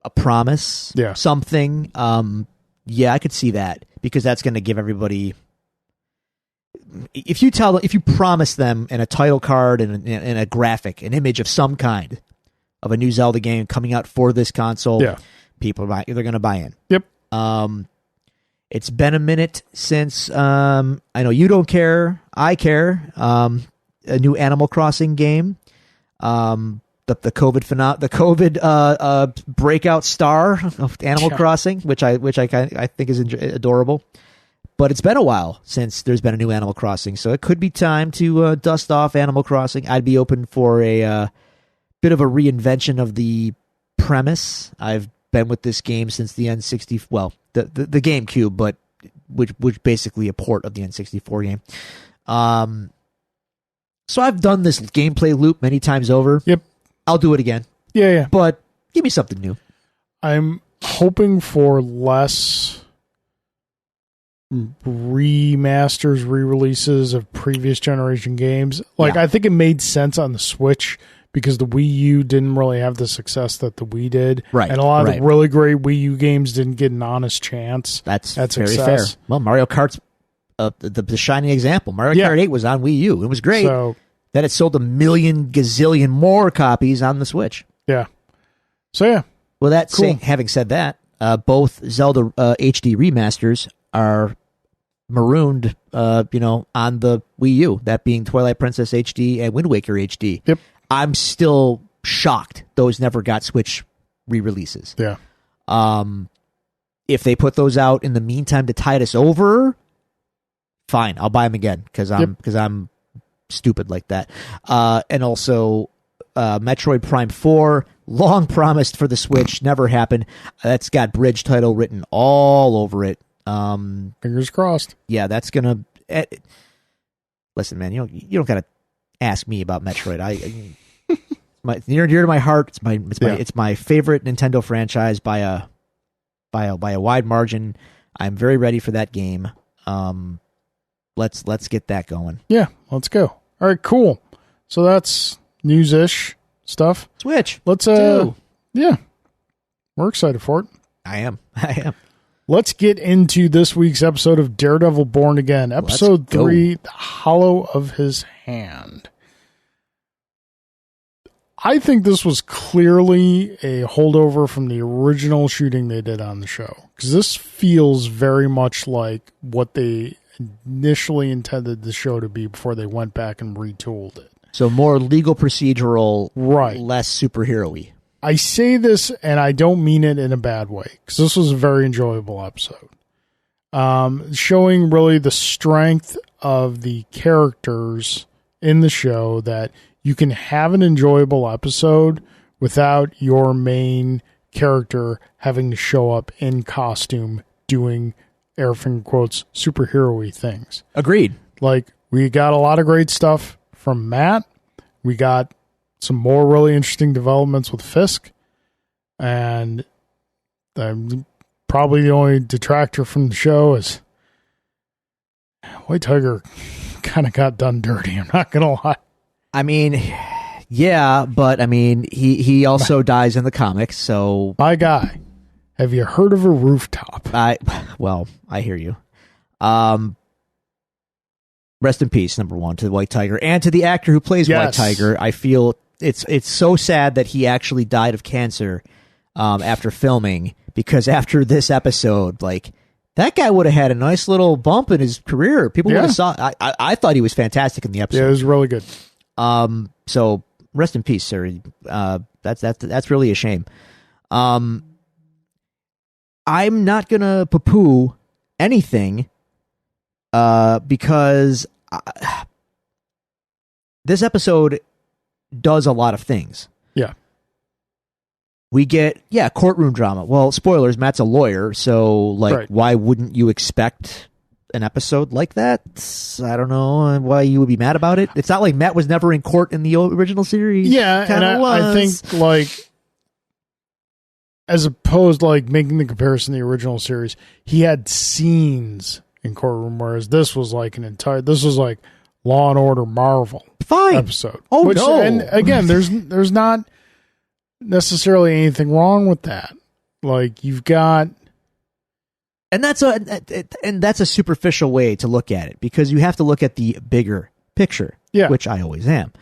a promise, something. I could see that, because that's going to give everybody. If you promise them in a title card and a graphic, an image of some kind of a new Zelda game coming out for this console, they're going to buy in. Yep. It's been a minute since, I know you don't care, I care, a new Animal Crossing game. The COVID breakout star of Animal Crossing, which I think is adorable. But it's been a while since there's been a new Animal Crossing, so it could be time to dust off Animal Crossing. I'd be open for a bit of a reinvention of the premise. I've been with this game since the N60, well, the GameCube, but which basically a port of the N64 game. So I've done this gameplay loop many times over. Yep. I'll do it again. Yeah. But give me something new. I'm hoping for less remasters, re-releases of previous generation games. I think it made sense on the Switch because the Wii U didn't really have the success that the Wii did. Right. And a lot of the really great Wii U games didn't get an honest chance. That's very success. Fair. Well, Mario Kart's the shining example. Mario Kart 8 was on Wii U. It was great. So, then it sold 1 million gazillion more copies on the Switch. Yeah. So, yeah. Well, having said that, both Zelda HD remasters are marooned, on the Wii U, that being Twilight Princess HD and Wind Waker HD. Yep. I'm still shocked those never got Switch re-releases. Yeah. If they put those out in the meantime to tide us over, fine, I'll buy them again because I'm stupid like that. And also, Metroid Prime 4, long promised for the Switch, never happened. That's got bridge title written all over it. Fingers crossed. Yeah, that's gonna. Listen, man, you don't gotta ask me about Metroid. It's near and dear to my heart. It's my favorite Nintendo franchise by a wide margin. I'm very ready for that game. Let's get that going. Yeah, let's go. All right, cool. So that's news-ish stuff. Switch. Let's yeah, we're excited for it. I am. Let's get into this week's episode of Daredevil Born Again, episode 3, The Hollow of His Hand. I think this was clearly a holdover from the original shooting they did on the show, because this feels very much like what they initially intended the show to be before they went back and retooled it. So more legal procedural, right? Less superhero-y. I say this, and I don't mean it in a bad way, because this was a very enjoyable episode. Showing really the strength of the characters in the show, that you can have an enjoyable episode without your main character having to show up in costume doing, air finger quotes, superhero-y things. Agreed. We got a lot of great stuff from Matt. We got some more really interesting developments with Fisk, and probably the only detractor from the show is White Tiger kind of got done dirty. I'm not gonna lie. I mean, yeah, but I mean, he also dies in the comics. So, my guy, have you heard of a rooftop? I hear you. Rest in peace, number one, to the White Tiger and to the actor who plays White Tiger. I feel it's so sad that he actually died of cancer after filming, because after this episode, like, that guy would have had a nice little bump in his career. People would have saw. I thought he was fantastic in the episode. Yeah, it was really good. So rest in peace, sir. That's really a shame. I'm not gonna poo-poo anything, because this episode does a lot of things. Yeah. We get, courtroom drama. Well, spoilers, Matt's a lawyer, so, like, why wouldn't you expect an episode like that? I don't know why you would be mad about it. It's not like Matt was never in court in the original series. Yeah, and I think, like, as opposed, like, making the comparison to the original series, he had scenes in courtroom, whereas this was, like, this was, like, Law and Order Marvel episode. Oh, no. And, again, there's not necessarily anything wrong with that. Like, you've got, and that's a superficial way to look at it, because you have to look at the bigger picture, which I always am.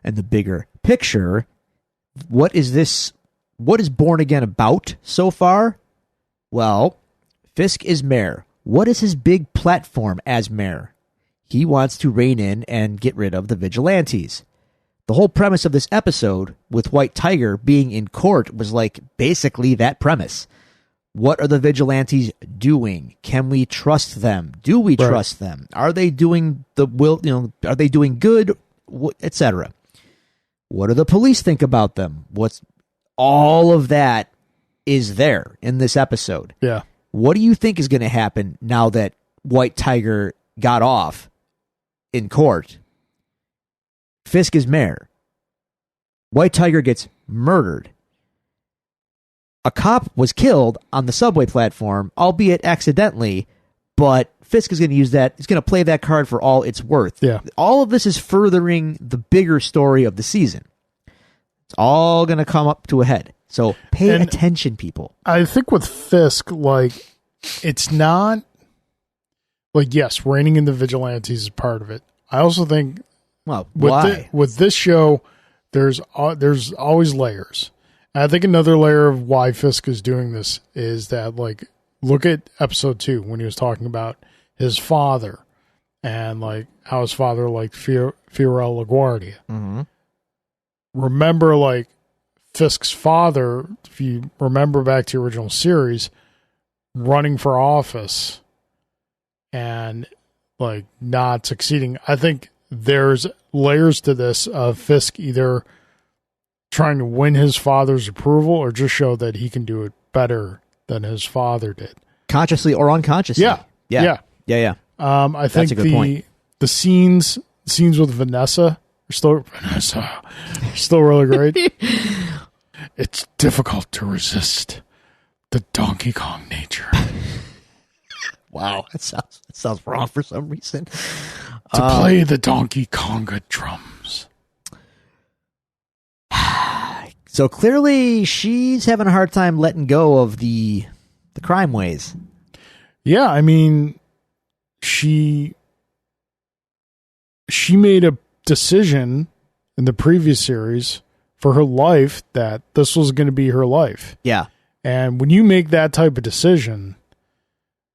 And the bigger picture, what is Born Again about so far? Well, Fisk is mayor. What is his big platform as mayor? He wants to rein in and get rid of the vigilantes. The whole premise of this episode, with White Tiger being in court, was like basically that premise. What are the vigilantes doing? Can we trust them? Do we trust them? Are they doing are they doing good, etc.? What do the police think about them? All of that is there in this episode. Yeah. What do you think is going to happen now that White Tiger got off in court? Fisk is mayor. White Tiger gets murdered. A cop was killed on the subway platform, albeit accidentally, but Fisk is going to use that. He's going to play that card for all it's worth. Yeah. All of this is furthering the bigger story of the season. It's all going to come up to a head. So pay attention, people. I think with Fisk, like, it's not, like, yes, reining in the vigilantes is part of it. I also think, well, why? With this show, there's always layers. And I think another layer of why Fisk is doing this is that, like, look at episode 2 when he was talking about his father and, like, how his father liked Fiorella LaGuardia. Mm-hmm. Remember, like, Fisk's father, if you remember back to the original series, running for office and, like, not succeeding. I think there's layers to this of Fisk either trying to win his father's approval or just show that he can do it better than his father did. Consciously or unconsciously. Yeah. I think that's a good point. The scenes with Vanessa are still really great. It's difficult to resist the Donkey Kong nature. Wow, that sounds wrong for some reason. To play the Donkey Konga drums. So clearly she's having a hard time letting go of the crime ways. Yeah, I mean, she made a decision in the previous series for her life that this was going to be her life. Yeah. And when you make that type of decision,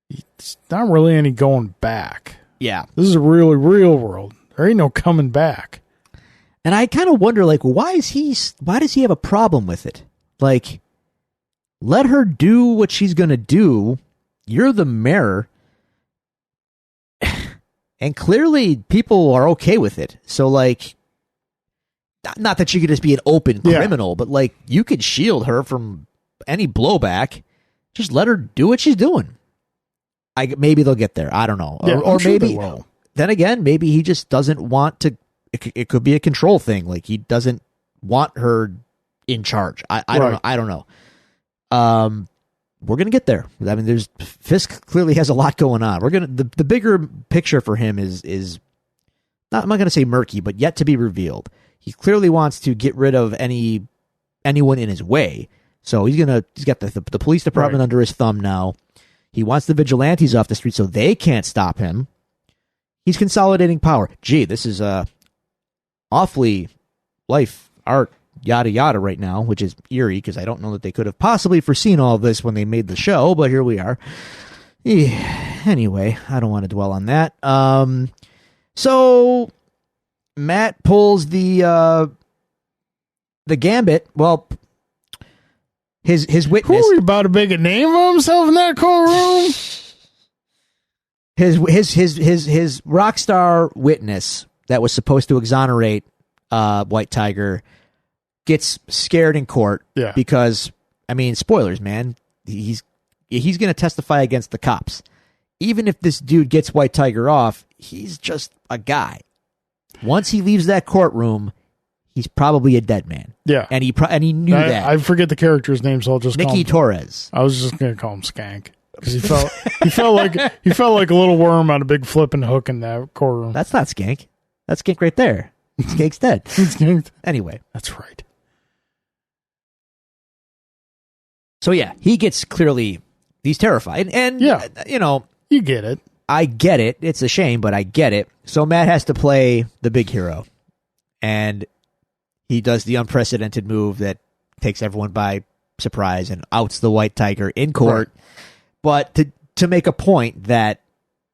it's not really any going back. Yeah. This is a really real world. There ain't no coming back. And I kind of wonder, like, why does he have a problem with it? Like, let her do what she's going to do. You're the mayor. And clearly people are okay with it. So, like, not that she could just be an open criminal, but, like, you could shield her from any blowback. Just let her do what she's doing. Maybe they'll get there. I don't know. Yeah, or sure maybe, then again, maybe he just doesn't want to. It could be a control thing. Like, he doesn't want her in charge. I don't know. We're gonna get there. I mean, Fisk clearly has a lot going on. The bigger picture for him is not. I'm not gonna say murky, but yet to be revealed. He clearly wants to get rid of anyone in his way. So he's got the police department under his thumb now. He wants the vigilantes off the street so they can't stop him. He's consolidating power. Gee, this is awfully life art, yada yada right now, which is eerie because I don't know that they could have possibly foreseen all of this when they made the show, but here we are. Yeah. Anyway, I don't want to dwell on that. So Matt pulls the gambit. Well, his witness. Who are you about to make a name of himself in that courtroom? His rock star witness that was supposed to exonerate White Tiger gets scared in court because, I mean, spoilers, man. He's going to testify against the cops. Even if this dude gets White Tiger off, he's just a guy. Once he leaves that courtroom, he's probably a dead man. Yeah, and he knew that. I forget the character's name, so I'll just call him Torres. I was just going to call him Skank because he felt like a little worm on a big flipping hook in that courtroom. That's not Skank. That's Skank right there. Skank's dead. Skanked. Anyway, that's right. So yeah, he gets clearly he's terrified, and you know, you get it. I get it. It's a shame, but I get it. So Matt has to play the big hero, and he does the unprecedented move that takes everyone by surprise and outs the White Tiger in court. Right. But to make a point that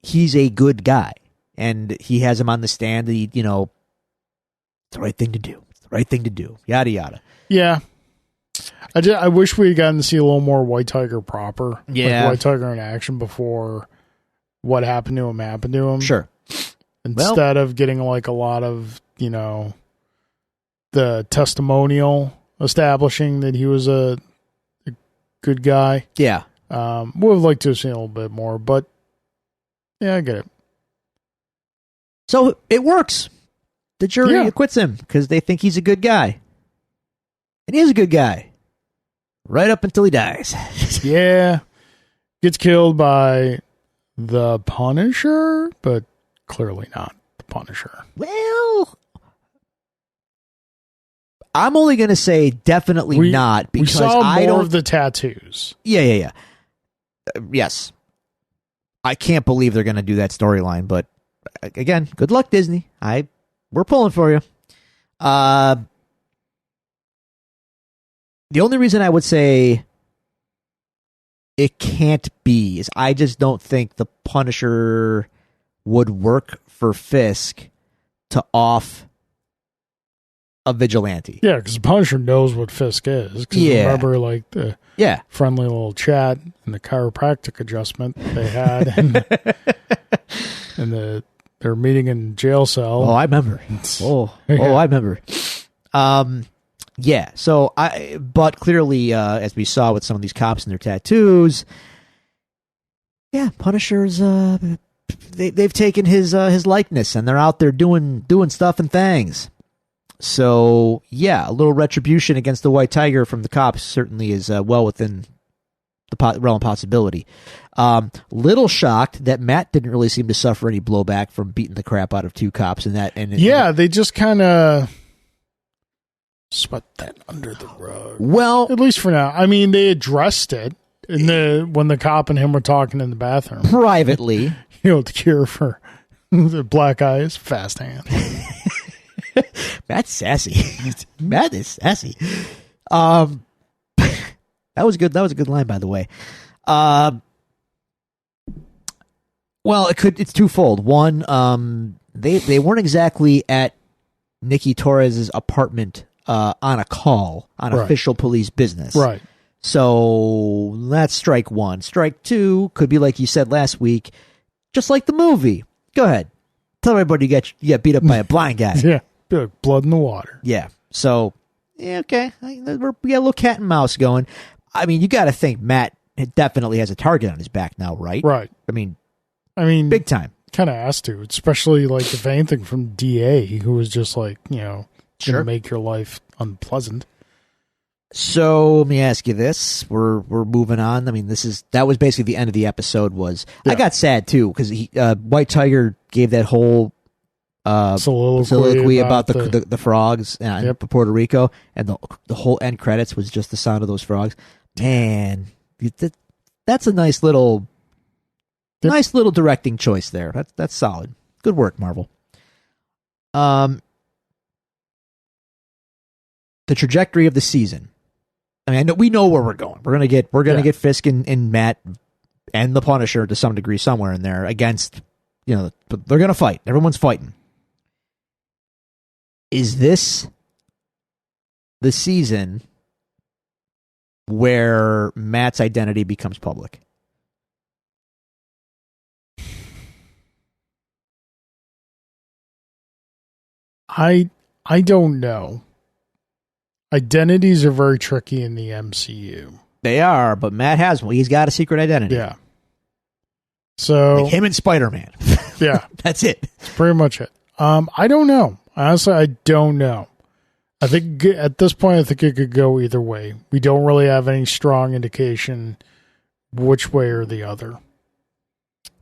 he's a good guy, and he has him on the stand. That it's the right thing to do. It's the right thing to do. Yada yada. Yeah. I wish we had gotten to see a little more White Tiger proper. Yeah. Like White Tiger in action before what happened to him. Sure. Instead of getting like a lot of, the testimonial establishing that he was a good guy. Yeah. Would have liked to have seen a little bit more, but yeah, I get it. So it works. The jury acquits him because they think he's a good guy. And he is a good guy. Right up until he dies. Yeah. Gets killed by the Punisher, but clearly not the Punisher. Well, I'm only going to say definitely not because we saw I more don't of the tattoos. Yeah. Yes. I can't believe they're going to do that storyline, but again, good luck, Disney. We're pulling for you. The only reason I would say it can't be is I just don't think the Punisher would work for Fisk to off a vigilante. Yeah, because the Punisher knows what Fisk is. Yeah. Remember, like, the friendly little chat and the chiropractic adjustment they had and their meeting in jail cell. Oh, I remember. I remember. Yeah, so but clearly, as we saw with some of these cops and their tattoos, Punisher's, they've taken his likeness and they're out there doing stuff and things. So, a little retribution against the White Tiger from the cops certainly is well within the realm of possibility. Little shocked that Matt didn't really seem to suffer any blowback from beating the crap out of two cops they just kind of swept that under the rug. Well, at least for now. I mean, they addressed it when the cop and him were talking in the bathroom privately. The cure for the black eyes, fast hands. Matt's sassy. Matt is sassy. That was good. That was a good line, by the way. Well, it's twofold. One, they weren't exactly at Nikki Torres's apartment on a call on official police business. Right. So that's strike one. Strike two could be like you said last week, just like the movie. Go ahead. Tell everybody you get beat up by a blind guy. Yeah. Blood in the water. Yeah. So, okay. We got a little cat and mouse going. I mean, you got to think Matt definitely has a target on his back now, right? Right. I mean, big time. Kind of has to, especially like if anything from DA, who was just like, going to make your life unpleasant. So let me ask you this: we're moving on. I mean, that was basically the end of the episode. I got sad too because White Tiger gave that whole soliloquy about the frogs in Puerto Rico, and the whole end credits was just the sound of those frogs. Man, that's a nice little directing choice there. That's solid. Good work, Marvel. the trajectory of the season. I mean, we know where we're going. We're gonna get Fisk and Matt and the Punisher to some degree somewhere in there against, but they're gonna fight. Everyone's fighting. Is this the season where Matt's identity becomes public? I don't know. Identities are very tricky in the MCU. They are, but Matt has one. He's got a secret identity. Yeah. So like him and Spider-Man. Yeah. That's it. That's pretty much it. I don't know. Honestly, I don't know. I think at this point, I think it could go either way. We don't really have any strong indication which way or the other.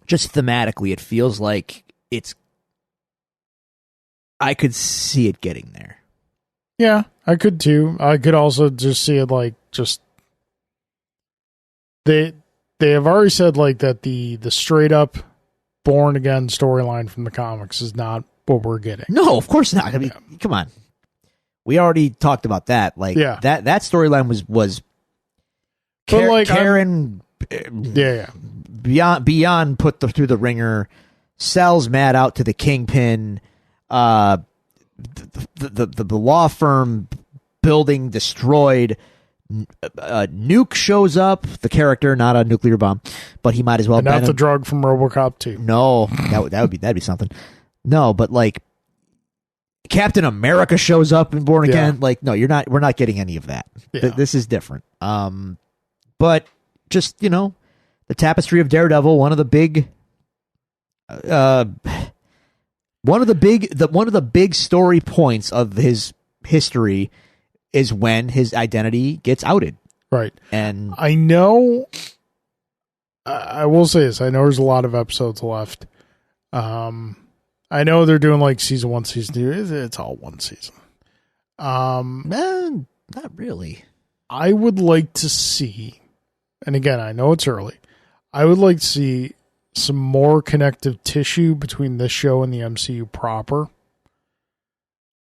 Just thematically, it feels like I could see it getting there. Yeah, I could too. I could also just see it like just they have already said like that the straight up Born Again storyline from the comics is not what we're getting. No, of course not. I mean, come on. We already talked about that. Like that storyline was Karen beyond put through the ringer, sells Matt out to the Kingpin, the law firm building destroyed. Nuke shows up, the character, not a nuclear bomb, but he might as well. And not the drug from RoboCop 2. No, that'd be something. No, but like Captain America shows up in Born Again. Like, no, we're not getting any of that. Yeah. This is different. But just the tapestry of Daredevil, one of the big story points of his history is when his identity gets outed. Right. And I know, I will say this, I know there's a lot of episodes left. I know they're doing like season 1, season 2. It's all one season. Not really. I would like to see, and again, I know it's early, I would like to see some more connective tissue between this show and the MCU proper.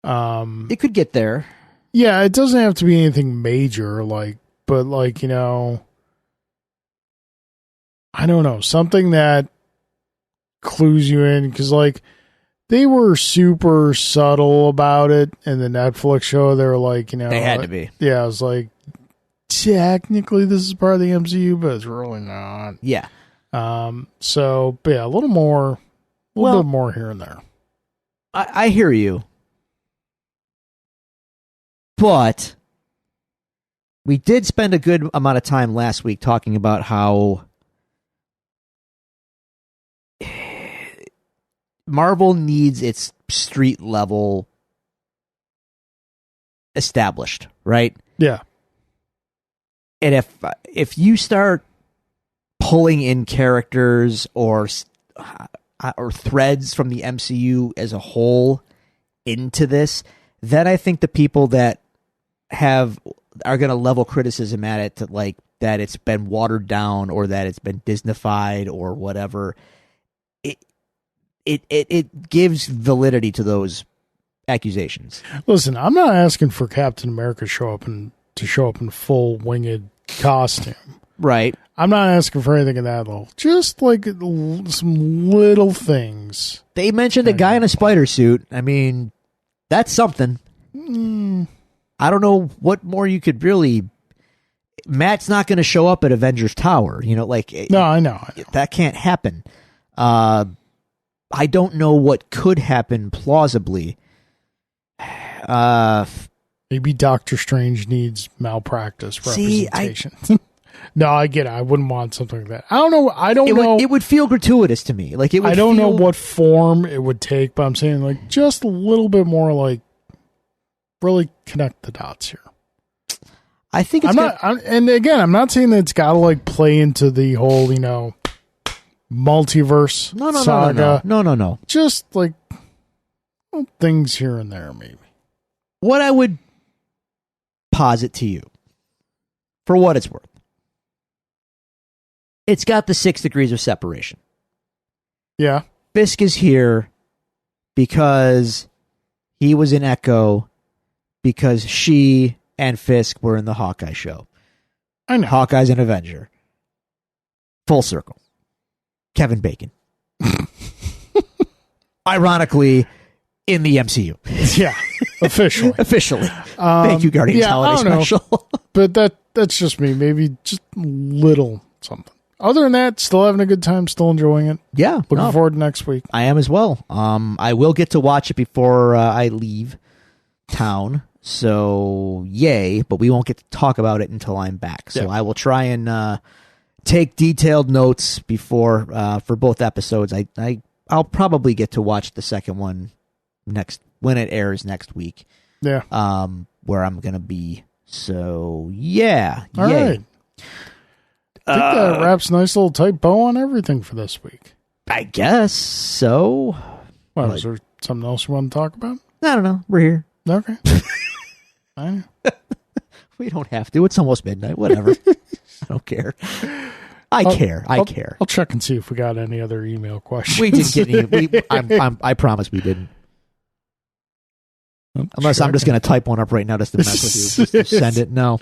It could get there. Yeah, it doesn't have to be anything major, but I don't know, something that clues you in, because they were super subtle about it in the Netflix show. They were like, they had to be. Yeah, I was like, technically this is part of the MCU, but it's really not. Yeah. So, but yeah, a little bit more here and there. I hear you. But we did spend a good amount of time last week talking about how Marvel needs its street level established, right? Yeah. And if you start pulling in characters or threads from the MCU as a whole into this, then I think the people that are going to level criticism at it to that it's been watered down or that it's been Disneyfied or whatever, it gives validity to those accusations. Listen, I'm not asking for Captain America to show up in full winged costume. Right. I'm not asking for anything at that level. Just some little things. They mentioned a guy in a spider suit. I mean, that's something. I don't know what more you could really. Matt's not going to show up at Avengers Tower. No, I know. That can't happen. I don't know what could happen plausibly. Maybe Doctor Strange needs malpractice representation. No, I get it. I wouldn't want something like that. I don't know. I don't know. It would feel gratuitous to me. I don't know what form it would take, but I'm saying just a little bit more really connect the dots here. I think it's and again, I'm not saying that it's got to play into the whole, multiverse saga. No. Just things here and there, maybe. What I would posit to you, for what it's worth, it's got the 6 degrees of separation. Yeah. Fisk is here because he was in Echo because she and Fisk were in the Hawkeye show. I know. Hawkeye's an Avenger. Full circle. Kevin Bacon. Ironically, in the MCU. Yeah, officially. Officially. Thank you, Guardians Holiday Special. But that's just me. Maybe just little something. Other than that, still having a good time, still enjoying it. Yeah. Looking forward to next week. I am as well. I will get to watch it before I leave town. So, yay. But we won't get to talk about it until I'm back. So I will try and take detailed notes before for both episodes. I'll probably get to watch the second one when it airs next week. Yeah. Where I'm gonna be. So yeah. All right. I think that wraps a nice little tight bow on everything for this week. I guess so. Well, is there something else you want to talk about? I don't know. We're here. Okay. I know. We don't have to. It's almost midnight. Whatever. I don't care. I care. I'll check and see if we got any other email questions. We didn't get any. I promise we didn't. Unless I'm just going to type one up right now just to mess with you. Just to send it. No.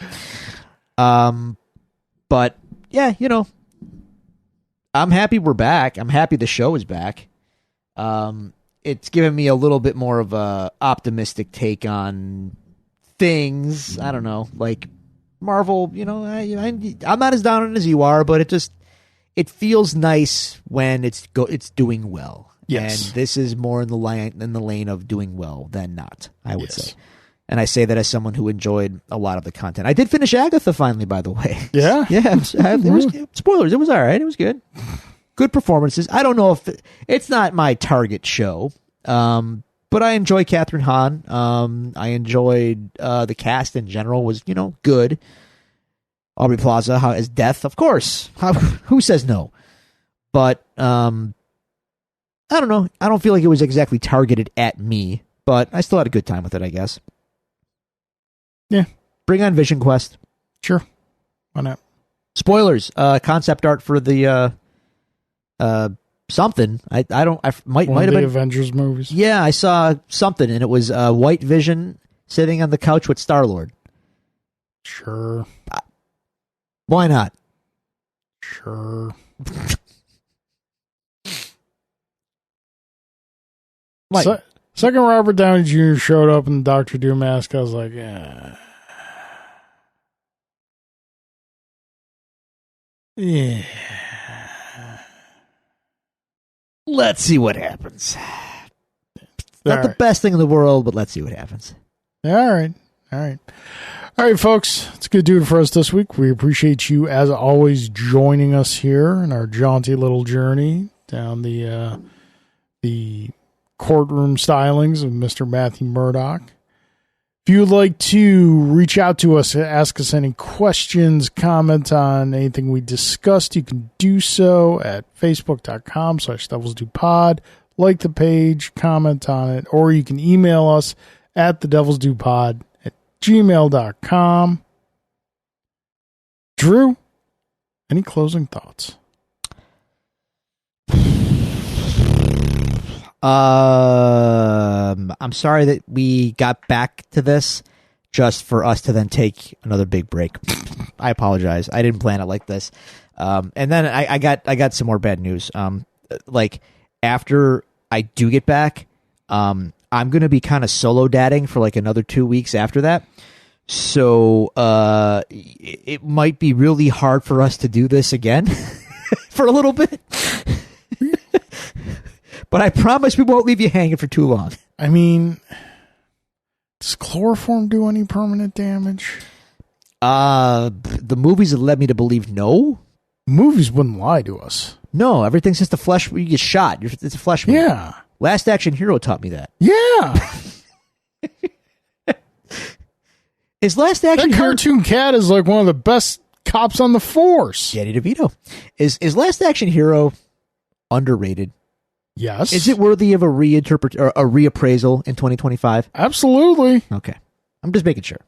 But yeah, I'm happy we're back. I'm happy the show is back. It's given me a little bit more of a optimistic take on things. I don't know, like Marvel. I'm not as down on it as you are, but it feels nice when it's doing well. Yes. And this is more in the lane of doing well than not, I would say. And I say that as someone who enjoyed a lot of the content. I did finish Agatha finally, by the way. Yeah? Yeah. It was spoilers. It was all right. It was good. Good performances. I don't know if it's not my target show, but I enjoy Catherine Hahn. I enjoyed the cast in general was, good. Aubrey Plaza as Death, of course. Who says no? But I don't know. I don't feel like it was exactly targeted at me, but I still had a good time with it, I guess. Yeah. Bring on Vision Quest. Sure. Why not? Spoilers. Concept art for the something. I might have been Avengers movies. Yeah, I saw something, and it was White Vision sitting on the couch with Star-Lord. Sure. Why not? Sure. Second Robert Downey Jr. showed up in the Dr. Doom mask. I was like, yeah. Yeah. Let's see what happens. Not the best thing in the world, but let's see what happens. All right. All right, folks. It's good doing it for us this week. We appreciate you, as always, joining us here in our jaunty little journey down the courtroom stylings of Mr. Matthew Murdoch. If you would like to reach out to us, ask us any questions, comment on anything we discussed, you can do so at facebook.com/devilsdupod. Like the page, comment on it, or you can email us at thedevilsdupod@gmail.com. Drew, any closing thoughts? I'm sorry that we got back to this just for us to then take another big break. I apologize. I didn't plan it like this. And then I got some more bad news. Like after I do get back, I'm going to be kind of solo dadding for like another 2 weeks after that. So it might be really hard for us to do this again for a little bit. But I promise we won't leave you hanging for too long. I mean, does chloroform do any permanent damage? The movies have led me to believe no. Movies wouldn't lie to us. No, everything's just a flesh. You get shot. It's a flesh wound. Yeah. Last Action Hero taught me that. Yeah. Is Last Action That cartoon cat is like one of the best cops on the force. Danny DeVito. Is Last Action Hero underrated? Yes. Is it worthy of a reinterpret or a reappraisal in 2025? Absolutely. Okay. I'm just making sure.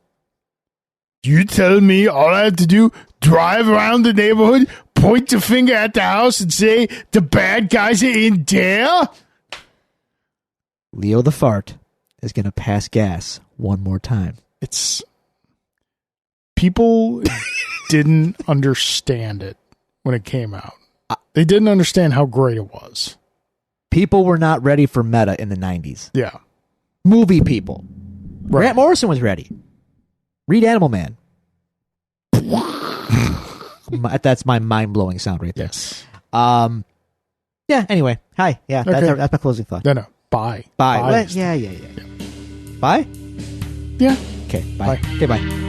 You tell me all I have to do, drive around the neighborhood, point the finger at the house and say the bad guys are in there? Leo the Fart is going to pass gas one more time. It's people didn't understand it when it came out. They didn't understand how great it was. People were not ready for meta in the 90s. Yeah. Movie people. Right. Grant Morrison was ready. Read Animal Man. That's my mind-blowing sound right there. Yes. Yeah, anyway. Hi. Yeah, Okay. that's my closing thought. No. Bye. Bye. Bye. Yeah. Bye? Yeah. Okay, bye. Bye. Okay, bye.